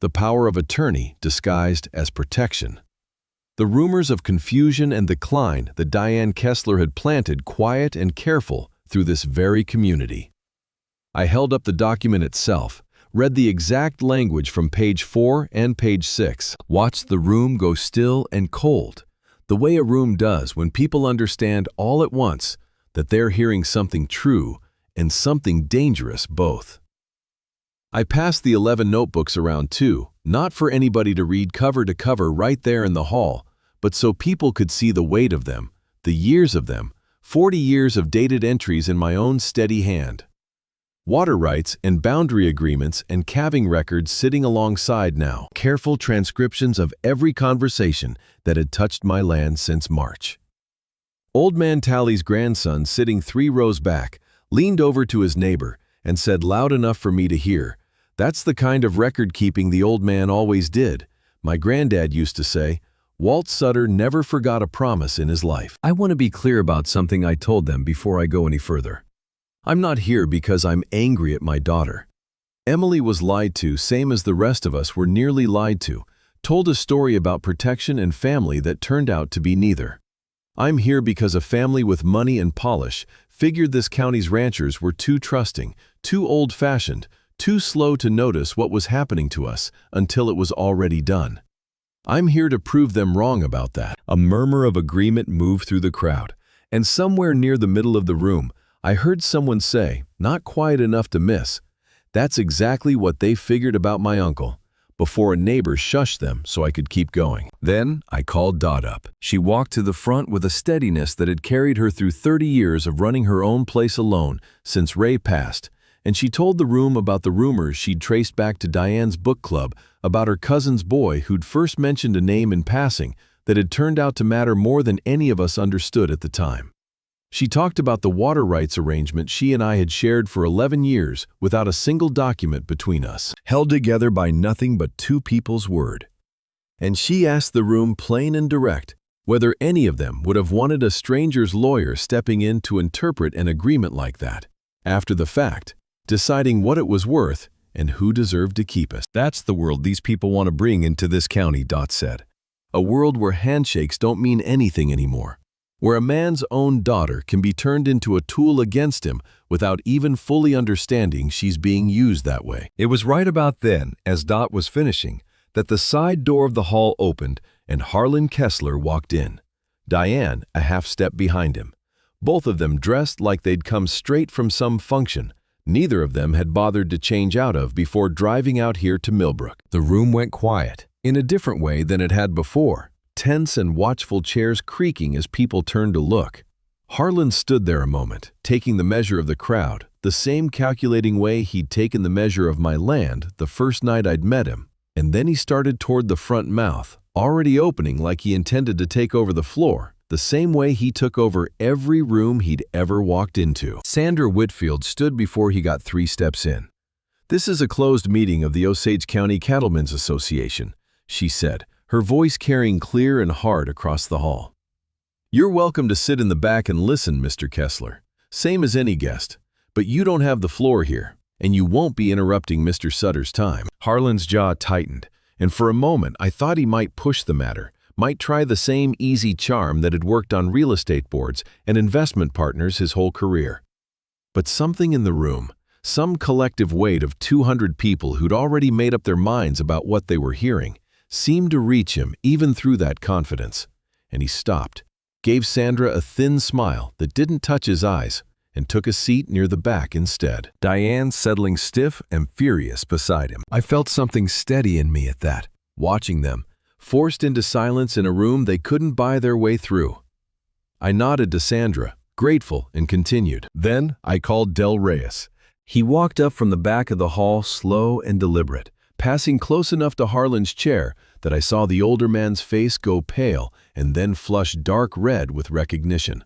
The power of attorney disguised as protection. The rumors of confusion and decline that Diane Kessler had planted quiet and careful through this very community. I held up the document itself, read the exact language from page 4 and page 6. Watched the room go still and cold, the way a room does when people understand all at once that they're hearing something true and something dangerous both. I passed the 11 notebooks around too, not for anybody to read cover to cover right there in the hall, but so people could see the weight of them, the years of them, 40 years of dated entries in my own steady hand. Water rights and boundary agreements and calving records sitting alongside now, careful transcriptions of every conversation that had touched my land since March. Old Man Tally's grandson, sitting 3 rows back, leaned over to his neighbor and said loud enough for me to hear, "That's the kind of record-keeping the old man always did. My granddad used to say, Walt Sutter never forgot a promise in his life." I want to be clear about something I told them before I go any further. I'm not here because I'm angry at my daughter. Emily was lied to, same as the rest of us were nearly lied to, told a story about protection and family that turned out to be neither. I'm here because a family with money and polish figured this county's ranchers were too trusting, too old-fashioned, too slow to notice what was happening to us until it was already done. I'm here to prove them wrong about that. A murmur of agreement moved through the crowd, and somewhere near the middle of the room, I heard someone say, not quiet enough to miss, "That's exactly what they figured about my uncle," before a neighbor shushed them so I could keep going. Then I called Dot up. She walked to the front with a steadiness that had carried her through 30 years of running her own place alone since Ray passed, and she told the room about the rumors she'd traced back to Diane's book club about her cousin's boy who'd first mentioned a name in passing that had turned out to matter more than any of us understood at the time. She talked about the water rights arrangement she and I had shared for 11 years without a single document between us, held together by nothing but 2 people's word. And she asked the room plain and direct whether any of them would have wanted a stranger's lawyer stepping in to interpret an agreement like that, after the fact, deciding what it was worth and who deserved to keep us. That's the world these people want to bring into this county, Dot said. A world where handshakes don't mean anything anymore, where a man's own daughter can be turned into a tool against him without even fully understanding she's being used that way. It was right about then, as Dot was finishing, that the side door of the hall opened and Harlan Kessler walked in, Diane a half step behind him. Both of them dressed like they'd come straight from some function neither of them had bothered to change out of before driving out here to Millbrook. The room went quiet, in a different way than it had before, tense and watchful chairs creaking as people turned to look. Harlan stood there a moment, taking the measure of the crowd, the same calculating way he'd taken the measure of my land the first night I'd met him, and then he started toward the front mouth, already opening like he intended to take over the floor, the same way he took over every room he'd ever walked into. Sandra Whitfield stood before he got 3 steps in. "This is a closed meeting of the Osage County Cattlemen's Association," she said, her voice carrying clear and hard across the hall. "You're welcome to sit in the back and listen, Mr. Kessler, same as any guest, but you don't have the floor here, and you won't be interrupting Mr. Sutter's time." Harlan's jaw tightened, and for a moment I thought he might push the matter, might try the same easy charm that had worked on real estate boards and investment partners his whole career. But something in the room, some collective weight of 200 people who'd already made up their minds about what they were hearing, seemed to reach him even through that confidence, and he stopped, gave Sandra a thin smile that didn't touch his eyes, and took a seat near the back instead, Diane settling stiff and furious beside him. I felt something steady in me at that, watching them, forced into silence in a room they couldn't buy their way through. I nodded to Sandra, grateful, and continued. Then I called Del Reyes. He walked up from the back of the hall, slow and deliberate, passing close enough to Harlan's chair that I saw the older man's face go pale and then flush dark red with recognition.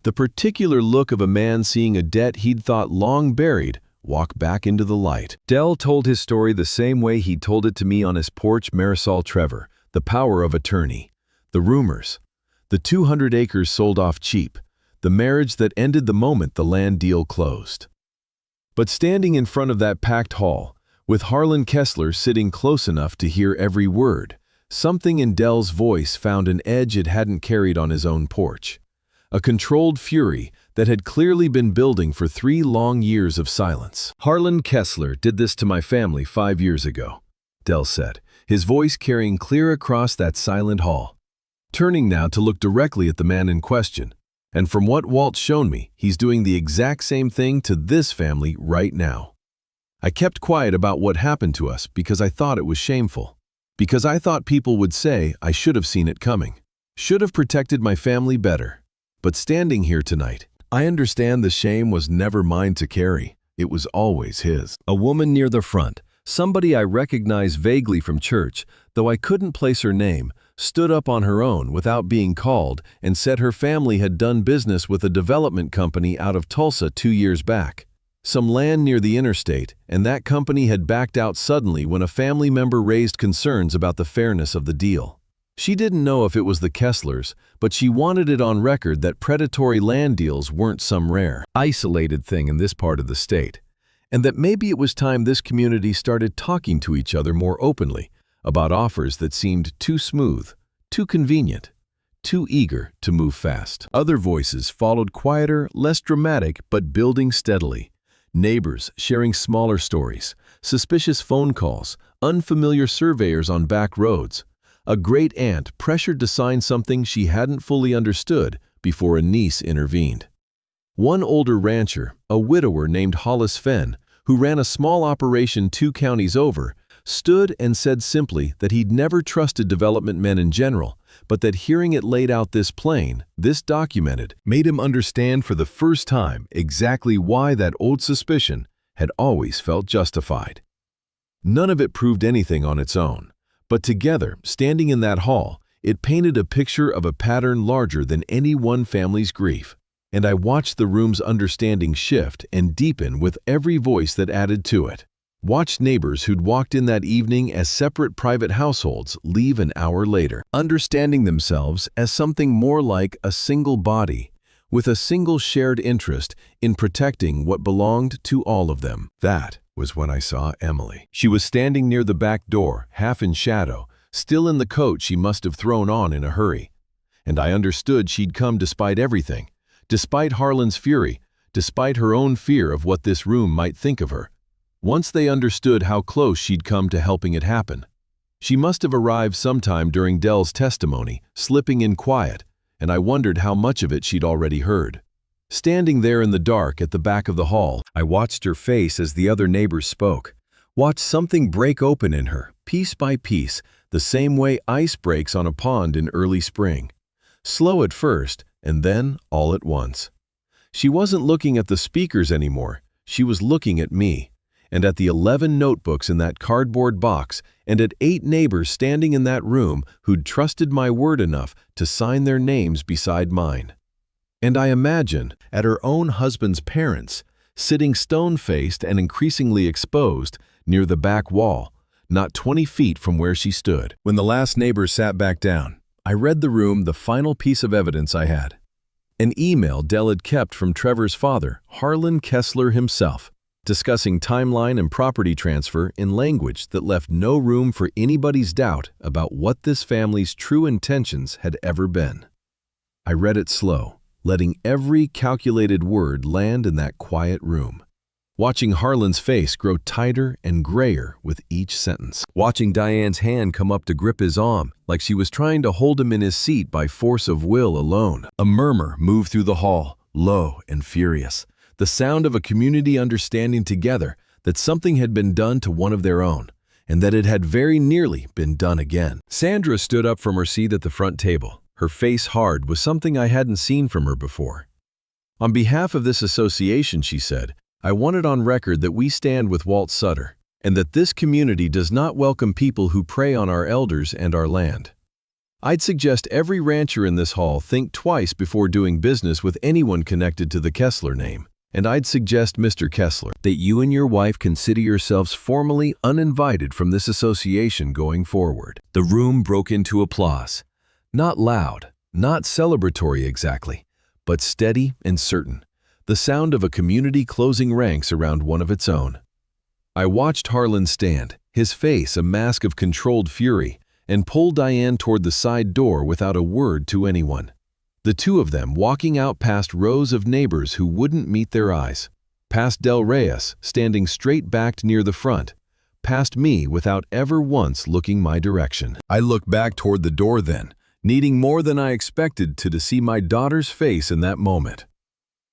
The particular look of a man seeing a debt he'd thought long buried walk back into the light. Del told his story the same way he'd told it to me on his porch, Marisol Trevor, the power of attorney, the rumors, the 200 acres sold off cheap, the marriage that ended the moment the land deal closed. But standing in front of that packed hall, with Harlan Kessler sitting close enough to hear every word, something in Del's voice found an edge it hadn't carried on his own porch. A controlled fury that had clearly been building for 3 long years of silence. "Harlan Kessler did this to my family 5 years ago," Del said, his voice carrying clear across that silent hall. Turning now to look directly at the man in question, and from what Walt's shown me, he's doing the exact same thing to this family right now. I kept quiet about what happened to us because I thought it was shameful, because I thought people would say I should have seen it coming, should have protected my family better. But standing here tonight, I understand the shame was never mine to carry. It was always his. A woman near the front, somebody I recognized vaguely from church, though I couldn't place her name, stood up on her own without being called and said her family had done business with a development company out of Tulsa 2 years back. Some land near the interstate, and that company had backed out suddenly when a family member raised concerns about the fairness of the deal. She didn't know if it was the Kesslers, but she wanted it on record that predatory land deals weren't some rare, isolated thing in this part of the state, and that maybe it was time this community started talking to each other more openly about offers that seemed too smooth, too convenient, too eager to move fast. Other voices followed, quieter, less dramatic, but building steadily. Neighbors sharing smaller stories, suspicious phone calls, unfamiliar surveyors on back roads. A great-aunt pressured to sign something she hadn't fully understood before a niece intervened. One older rancher, a widower named Hollis Fenn, who ran a small operation 2 counties over, stood and said simply that he'd never trusted development men in general, but that hearing it laid out this plain, this documented, made him understand for the first time exactly why that old suspicion had always felt justified. None of it proved anything on its own. But together, standing in that hall, it painted a picture of a pattern larger than any one family's grief, and I watched the room's understanding shift and deepen with every voice that added to it. Watched neighbors who'd walked in that evening as separate private households leave an hour later, understanding themselves as something more like a single body, with a single shared interest in protecting what belonged to all of them. That was when I saw Emily. She was standing near the back door, half in shadow, still in the coat she must have thrown on in a hurry. And I understood she'd come despite everything, despite Harlan's fury, despite her own fear of what this room might think of her. Once they understood how close she'd come to helping it happen. She must have arrived sometime during Del's testimony, slipping in quiet, and I wondered how much of it she'd already heard. Standing there in the dark at the back of the hall, I watched her face as the other neighbors spoke, watched something break open in her, piece by piece, the same way ice breaks on a pond in early spring. Slow at first, and then all at once. She wasn't looking at the speakers anymore. She was looking at me, and at the 11 notebooks in that cardboard box, and at 8 neighbors standing in that room who'd trusted my word enough to sign their names beside mine. And I imagine, at her own husband's parents, sitting stone-faced and increasingly exposed near the back wall, not 20 feet from where she stood. When the last neighbor sat back down, I read the room the final piece of evidence I had. An email Dell had kept from Trevor's father, Harlan Kessler himself, discussing timeline and property transfer in language that left no room for anybody's doubt about what this family's true intentions had ever been. I read it slow, letting every calculated word land in that quiet room, watching Harlan's face grow tighter and grayer with each sentence, watching Diane's hand come up to grip his arm like she was trying to hold him in his seat by force of will alone. A murmur moved through the hall, low and furious, the sound of a community understanding together that something had been done to one of their own, and that it had very nearly been done again. Sandra stood up from her seat at the front table, her face hard with something I hadn't seen from her before. On behalf of this association, she said, I want it on record that we stand with Walt Sutter, and that this community does not welcome people who prey on our elders and our land. I'd suggest every rancher in this hall think twice before doing business with anyone connected to the Kessler name. And I'd suggest, Mr. Kessler, that you and your wife consider yourselves formally uninvited from this association going forward. The room broke into applause. Not loud, not celebratory exactly, but steady and certain, the sound of a community closing ranks around one of its own. I watched Harlan stand, his face a mask of controlled fury, and pull Diane toward the side door without a word to anyone. The two of them walking out past rows of neighbors who wouldn't meet their eyes, past Del Reyes standing straight-backed near the front, past me without ever once looking my direction. I looked back toward the door then, needing more than I expected to see my daughter's face in that moment.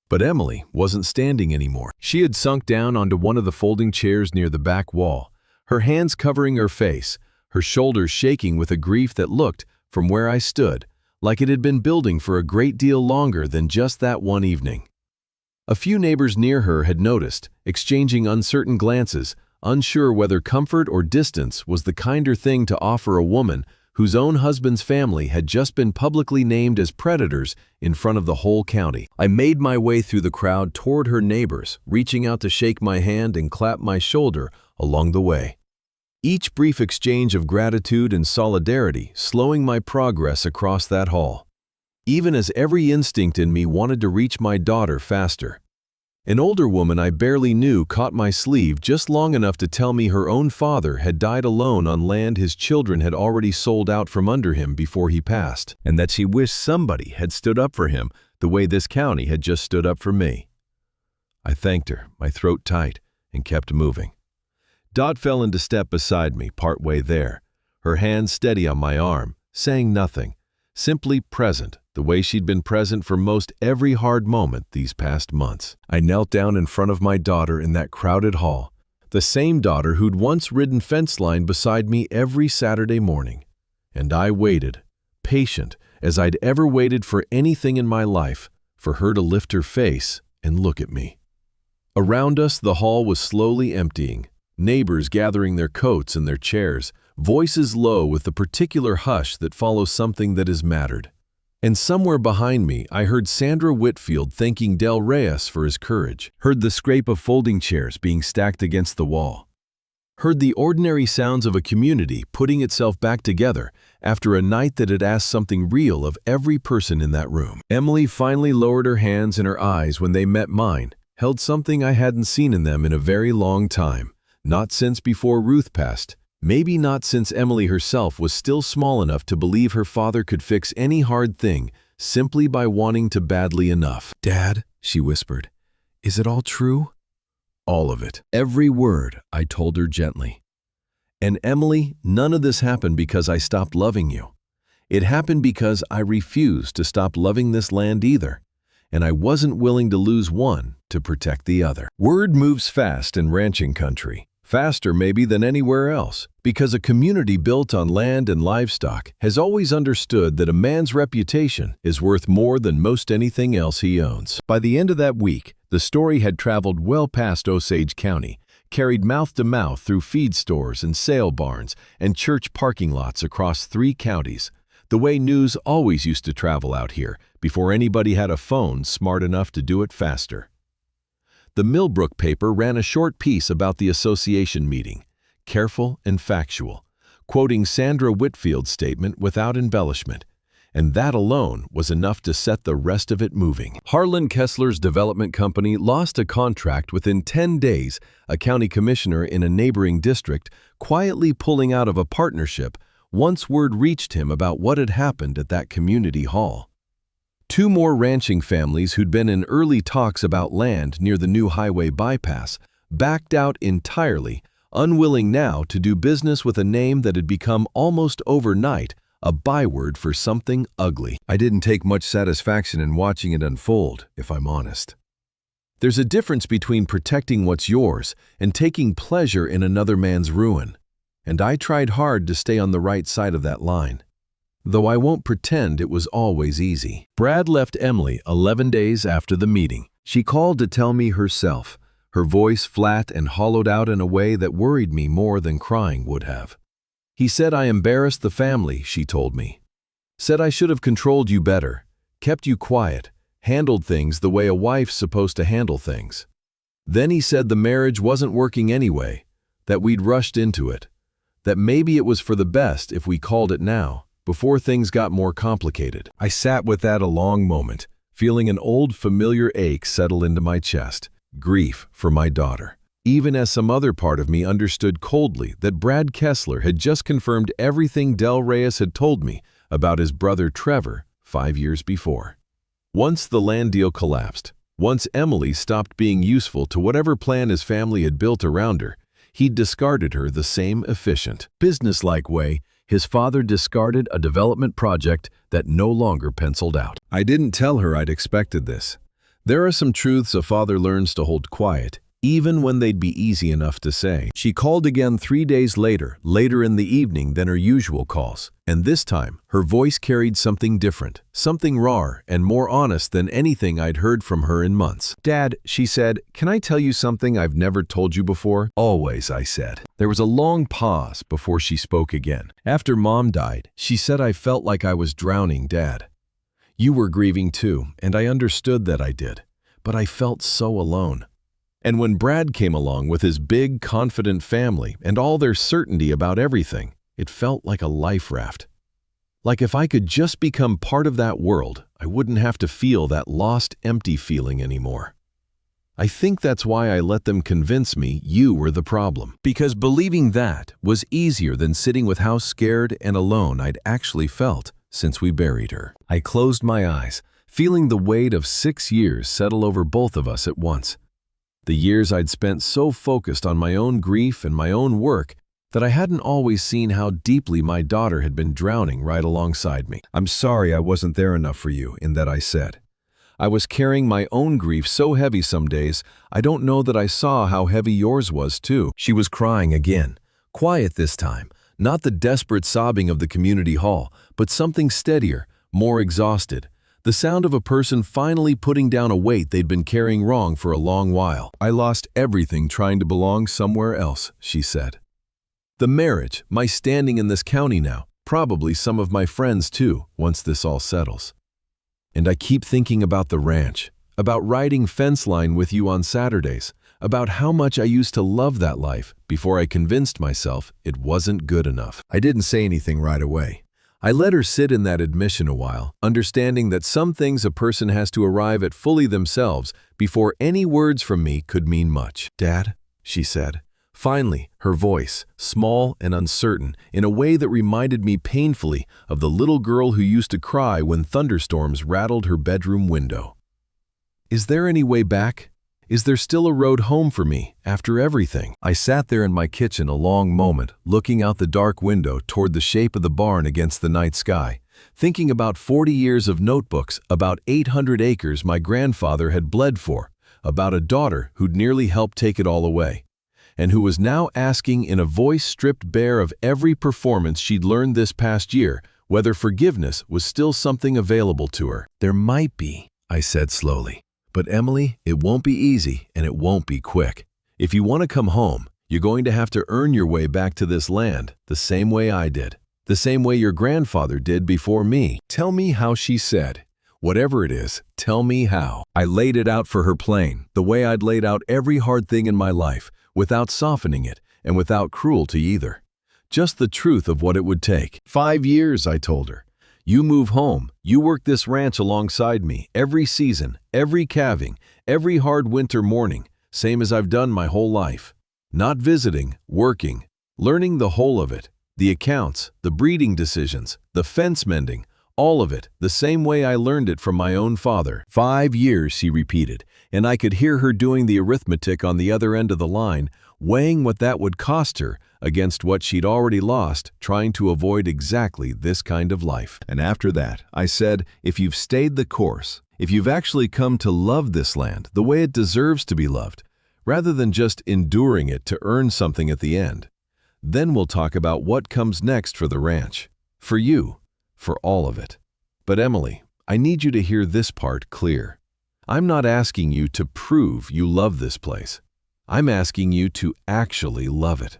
But Emily wasn't standing anymore. She had sunk down onto one of the folding chairs near the back wall, her hands covering her face, her shoulders shaking with a grief that looked, from where I stood, like it had been building for a great deal longer than just that one evening. A few neighbors near her had noticed, exchanging uncertain glances, unsure whether comfort or distance was the kinder thing to offer a woman whose own husband's family had just been publicly named as predators in front of the whole county. I made my way through the crowd toward her neighbors, reaching out to shake my hand and clap my shoulder along the way. Each brief exchange of gratitude and solidarity slowing my progress across that hall, even as every instinct in me wanted to reach my daughter faster. An older woman I barely knew caught my sleeve just long enough to tell me her own father had died alone on land his children had already sold out from under him before he passed, and that she wished somebody had stood up for him the way this county had just stood up for me. I thanked her, my throat tight, and kept moving. Dot fell into step beside me partway there, her hand steady on my arm, saying nothing, simply present, the way she'd been present for most every hard moment these past months. I knelt down in front of my daughter in that crowded hall, the same daughter who'd once ridden fence line beside me every Saturday morning. And I waited, patient as I'd ever waited for anything in my life, for her to lift her face and look at me. Around us, the hall was slowly emptying, neighbors gathering their coats and their chairs, voices low with the particular hush that follows something that has mattered. And somewhere behind me, I heard Sandra Whitfield thanking Del Reyes for his courage, heard the scrape of folding chairs being stacked against the wall, heard the ordinary sounds of a community putting itself back together after a night that had asked something real of every person in that room. Emily finally lowered her hands and her eyes when they met mine, held something I hadn't seen in them in a very long time, not since before Ruth passed. Maybe not since Emily herself was still small enough to believe her father could fix any hard thing simply by wanting to badly enough. "Dad," she whispered, "is it all true?" "All of it. Every word," I told her gently. "And Emily, none of this happened because I stopped loving you. It happened because I refused to stop loving this land either, and I wasn't willing to lose one to protect the other." Word moves fast in ranching country. Faster maybe than anywhere else, because a community built on land and livestock has always understood that a man's reputation is worth more than most anything else he owns. By the end of that week, the story had traveled well past Osage County, carried mouth to mouth through feed stores and sale barns and church parking lots across 3 counties, the way news always used to travel out here before anybody had a phone smart enough to do it faster. The Millbrook paper ran a short piece about the association meeting, careful and factual, quoting Sandra Whitfield's statement without embellishment, and that alone was enough to set the rest of it moving. Harlan Kessler's development company lost a contract within 10 days, a county commissioner in a neighboring district quietly pulling out of a partnership once word reached him about what had happened at that community hall. 2 more ranching families who'd been in early talks about land near the new highway bypass backed out entirely, unwilling now to do business with a name that had become almost overnight a byword for something ugly. I didn't take much satisfaction in watching it unfold, if I'm honest. There's a difference between protecting what's yours and taking pleasure in another man's ruin, and I tried hard to stay on the right side of that line. Though I won't pretend it was always easy. Brad left Emily 11 days after the meeting. She called to tell me herself, her voice flat and hollowed out in a way that worried me more than crying would have. He said I embarrassed the family, she told me. Said I should have controlled you better, kept you quiet, handled things the way a wife's supposed to handle things. Then he said the marriage wasn't working anyway, that we'd rushed into it, that maybe it was for the best if we called it now, before things got more complicated. I sat with that a long moment, feeling an old familiar ache settle into my chest, grief for my daughter, even as some other part of me understood coldly that Brad Kessler had just confirmed everything Del Reyes had told me about his brother Trevor 5 years before. Once the land deal collapsed, once Emily stopped being useful to whatever plan his family had built around her, he'd discarded her the same efficient, businesslike way his father discarded a development project that no longer penciled out. I didn't tell her I'd expected this. There are some truths a father learns to hold quiet, even when they'd be easy enough to say. She called again 3 days later in the evening than her usual calls, and this time her voice carried something different, something rawer and more honest than anything I'd heard from her in months. "Dad," she said, "can I tell you something I've never told you before?" "Always," I said. There was a long pause before she spoke again. "After Mom died, she said I felt like I was drowning, Dad. You were grieving too, and I understood that I did, but I felt so alone. And when Brad came along with his big, confident family and all their certainty about everything, it felt like a life raft. Like if I could just become part of that world, I wouldn't have to feel that lost, empty feeling anymore. I think that's why I let them convince me you were the problem. Because believing that was easier than sitting with how scared and alone I'd actually felt since we buried her." I closed my eyes, feeling the weight of 6 years settle over both of us at once. The years I'd spent so focused on my own grief and my own work that I hadn't always seen how deeply my daughter had been drowning right alongside me. "I'm sorry I wasn't there enough for you," in that I said. "I was carrying my own grief so heavy some days, I don't know that I saw how heavy yours was too." She was crying again, quiet this time, not the desperate sobbing of the community hall, but something steadier, more exhausted. The sound of a person finally putting down a weight they'd been carrying wrong for a long while. "I lost everything trying to belong somewhere else," she said. "The marriage, my standing in this county now, probably some of my friends too, once this all settles. And I keep thinking about the ranch, about riding fence line with you on Saturdays, about how much I used to love that life before I convinced myself it wasn't good enough." I didn't say anything right away. I let her sit in that admission a while, understanding that some things a person has to arrive at fully themselves before any words from me could mean much. "Dad," she said, finally, her voice, small and uncertain, in a way that reminded me painfully of the little girl who used to cry when thunderstorms rattled her bedroom window. "Is there any way back? Is there still a road home for me, after everything?" I sat there in my kitchen a long moment, looking out the dark window toward the shape of the barn against the night sky, thinking about 40 years of notebooks, about 800 acres my grandfather had bled for, about a daughter who'd nearly helped take it all away. and who was now asking in a voice stripped bare of every performance she'd learned this past year whether forgiveness was still something available to her. "There might be," I said slowly. "But Emily, it won't be easy and it won't be quick. If you want to come home, you're going to have to earn your way back to this land the same way I did, the same way your grandfather did before me." "Tell me how," she said. "Whatever it is, tell me how." I laid it out for her plain, the way I'd laid out every hard thing in my life, without softening it and without cruelty either. Just the truth of what it would take. 5 years, I told her. You move home, you work this ranch alongside me, every season, every calving, every hard winter morning, same as I've done my whole life. Not visiting, working, learning the whole of it, the accounts, the breeding decisions, the fence mending, all of it, the same way I learned it from my own father. 5 years, she repeated, and I could hear her doing the arithmetic on the other end of the line, weighing what that would cost her against what she'd already lost, trying to avoid exactly this kind of life. And after that, I said, if you've stayed the course, if you've actually come to love this land the way it deserves to be loved, rather than just enduring it to earn something at the end, then we'll talk about what comes next for the ranch, for you, for all of it. But Emily, I need you to hear this part clear. I'm not asking you to prove you love this place. I'm asking you to actually love it.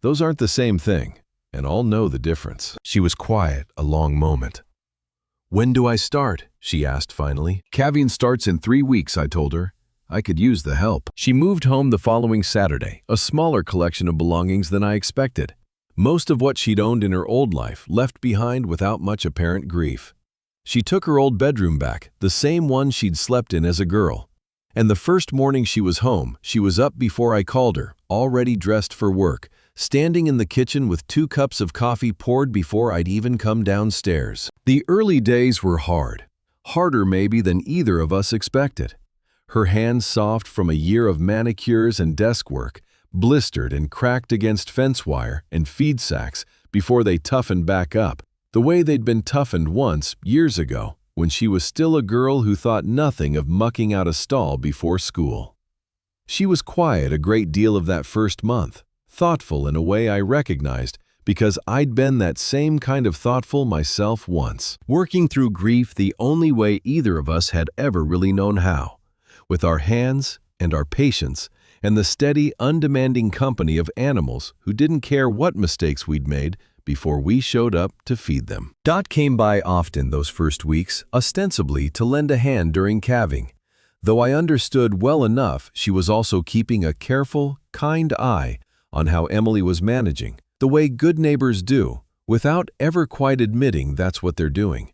Those aren't the same thing, and I'll know the difference." She was quiet a long moment. "When do I start?" she asked finally. "Calving starts in 3 weeks, I told her. I could use the help." She moved home the following Saturday, a smaller collection of belongings than I expected. Most of what she'd owned in her old life left behind without much apparent grief. She took her old bedroom back, the same one she'd slept in as a girl. And the first morning she was home, she was up before I called her, already dressed for work, standing in the kitchen with 2 cups of coffee poured before I'd even come downstairs. The early days were hard, harder maybe than either of us expected. Her hands soft from a year of manicures and desk work, blistered and cracked against fence wire and feed sacks before they toughened back up, the way they'd been toughened once, years ago, when she was still a girl who thought nothing of mucking out a stall before school. She was quiet a great deal of that first month, thoughtful in a way I recognized because I'd been that same kind of thoughtful myself once, working through grief the only way either of us had ever really known how, with our hands and our patience and the steady, undemanding company of animals who didn't care what mistakes we'd made before we showed up to feed them. Dot came by often those first weeks, ostensibly to lend a hand during calving, though I understood well enough she was also keeping a careful, kind eye on how Emily was managing, the way good neighbors do, without ever quite admitting that's what they're doing.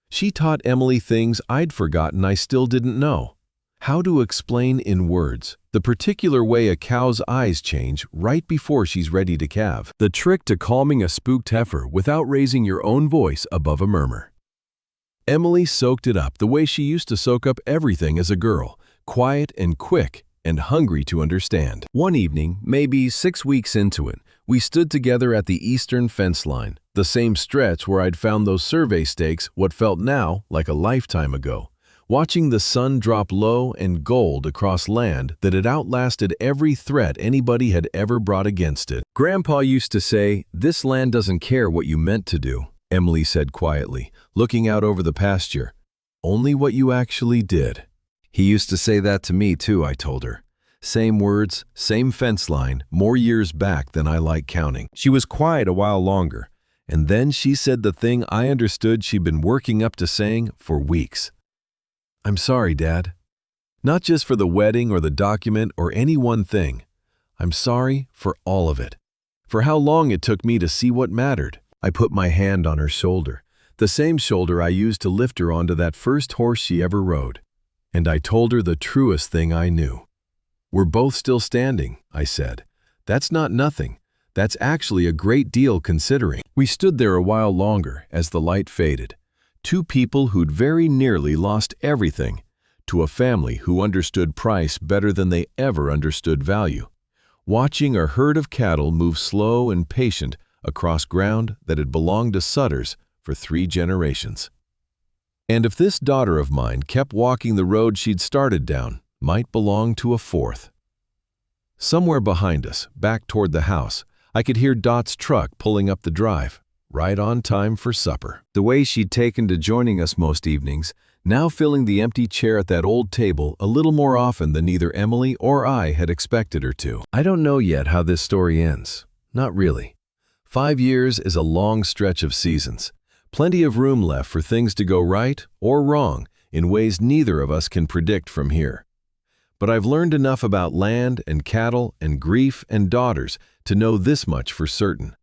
She taught Emily things I'd forgotten I still didn't know. How to explain in words the particular way a cow's eyes change right before she's ready to calve. The trick to calming a spooked heifer without raising your own voice above a murmur. Emily soaked it up the way she used to soak up everything as a girl, quiet and quick and hungry to understand. One evening, maybe 6 weeks into it, we stood together at the eastern fence line, the same stretch where I'd found those survey stakes what felt now like a lifetime ago, watching the sun drop low and gold across land that had outlasted every threat anybody had ever brought against it. "Grandpa used to say, 'This land doesn't care what you meant to do,'" Emily said quietly, looking out over the pasture. "Only what you actually did." "He used to say that to me too," I told her. Same words, same fence line, more years back than I like counting. She was quiet a while longer, and then she said the thing I understood she'd been working up to saying for weeks. "I'm sorry, Dad. Not just for the wedding or the document or any one thing. I'm sorry for all of it. For how long it took me to see what mattered." I put my hand on her shoulder, the same shoulder I used to lift her onto that first horse she ever rode. And I told her the truest thing I knew. "We're both still standing," I said. "That's not nothing. That's actually a great deal considering." We stood there a while longer as the light faded. 2 people who'd very nearly lost everything to a family who understood price better than they ever understood value, watching a herd of cattle move slow and patient across ground that had belonged to Sutters for 3 generations. And if this daughter of mine kept walking the road she'd started down, might belong to a 4th. Somewhere behind us, back toward the house, I could hear Dot's truck pulling up the drive, right on time for supper. The way she'd taken to joining us most evenings, now filling the empty chair at that old table a little more often than either Emily or I had expected her to. I don't know yet how this story ends. Not really. 5 years is a long stretch of seasons. Plenty of room left for things to go right or wrong in ways neither of us can predict from here. But I've learned enough about land and cattle and grief and daughters to know this much for certain.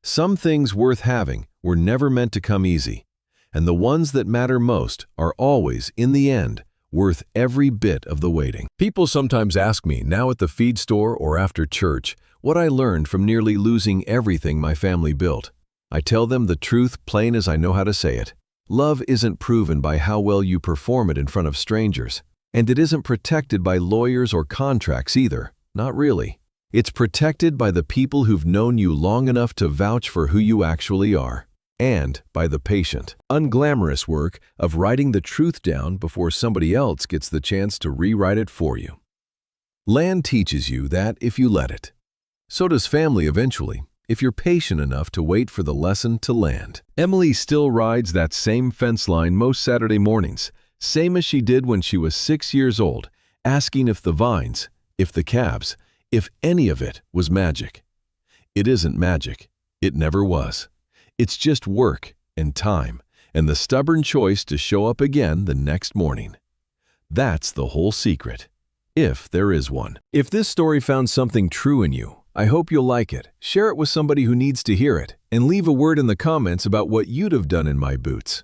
Some things worth having were never meant to come easy, and the ones that matter most are always, in the end, worth every bit of the waiting. People sometimes ask me, now at the feed store or after church, what I learned from nearly losing everything my family built. I tell them the truth plain as I know how to say it. Love isn't proven by how well you perform it in front of strangers, and it isn't protected by lawyers or contracts either, not really. It's protected by the people who've known you long enough to vouch for who you actually are, and by the patient, unglamorous work of writing the truth down before somebody else gets the chance to rewrite it for you. Land teaches you that if you let it. So does family eventually, if you're patient enough to wait for the lesson to land. Emily still rides that same fence line most Saturday mornings, same as she did when she was 6 years old, asking if the vines, if the calves, if any of it was magic. It isn't magic. It never was. It's just work and time and the stubborn choice to show up again the next morning. That's the whole secret, if there is one. If this story found something true in you, I hope you'll like it, share it with somebody who needs to hear it, and leave a word in the comments about what you'd have done in my boots.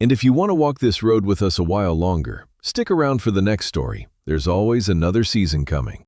And if you want to walk this road with us a while longer, stick around for the next story. There's always another season coming.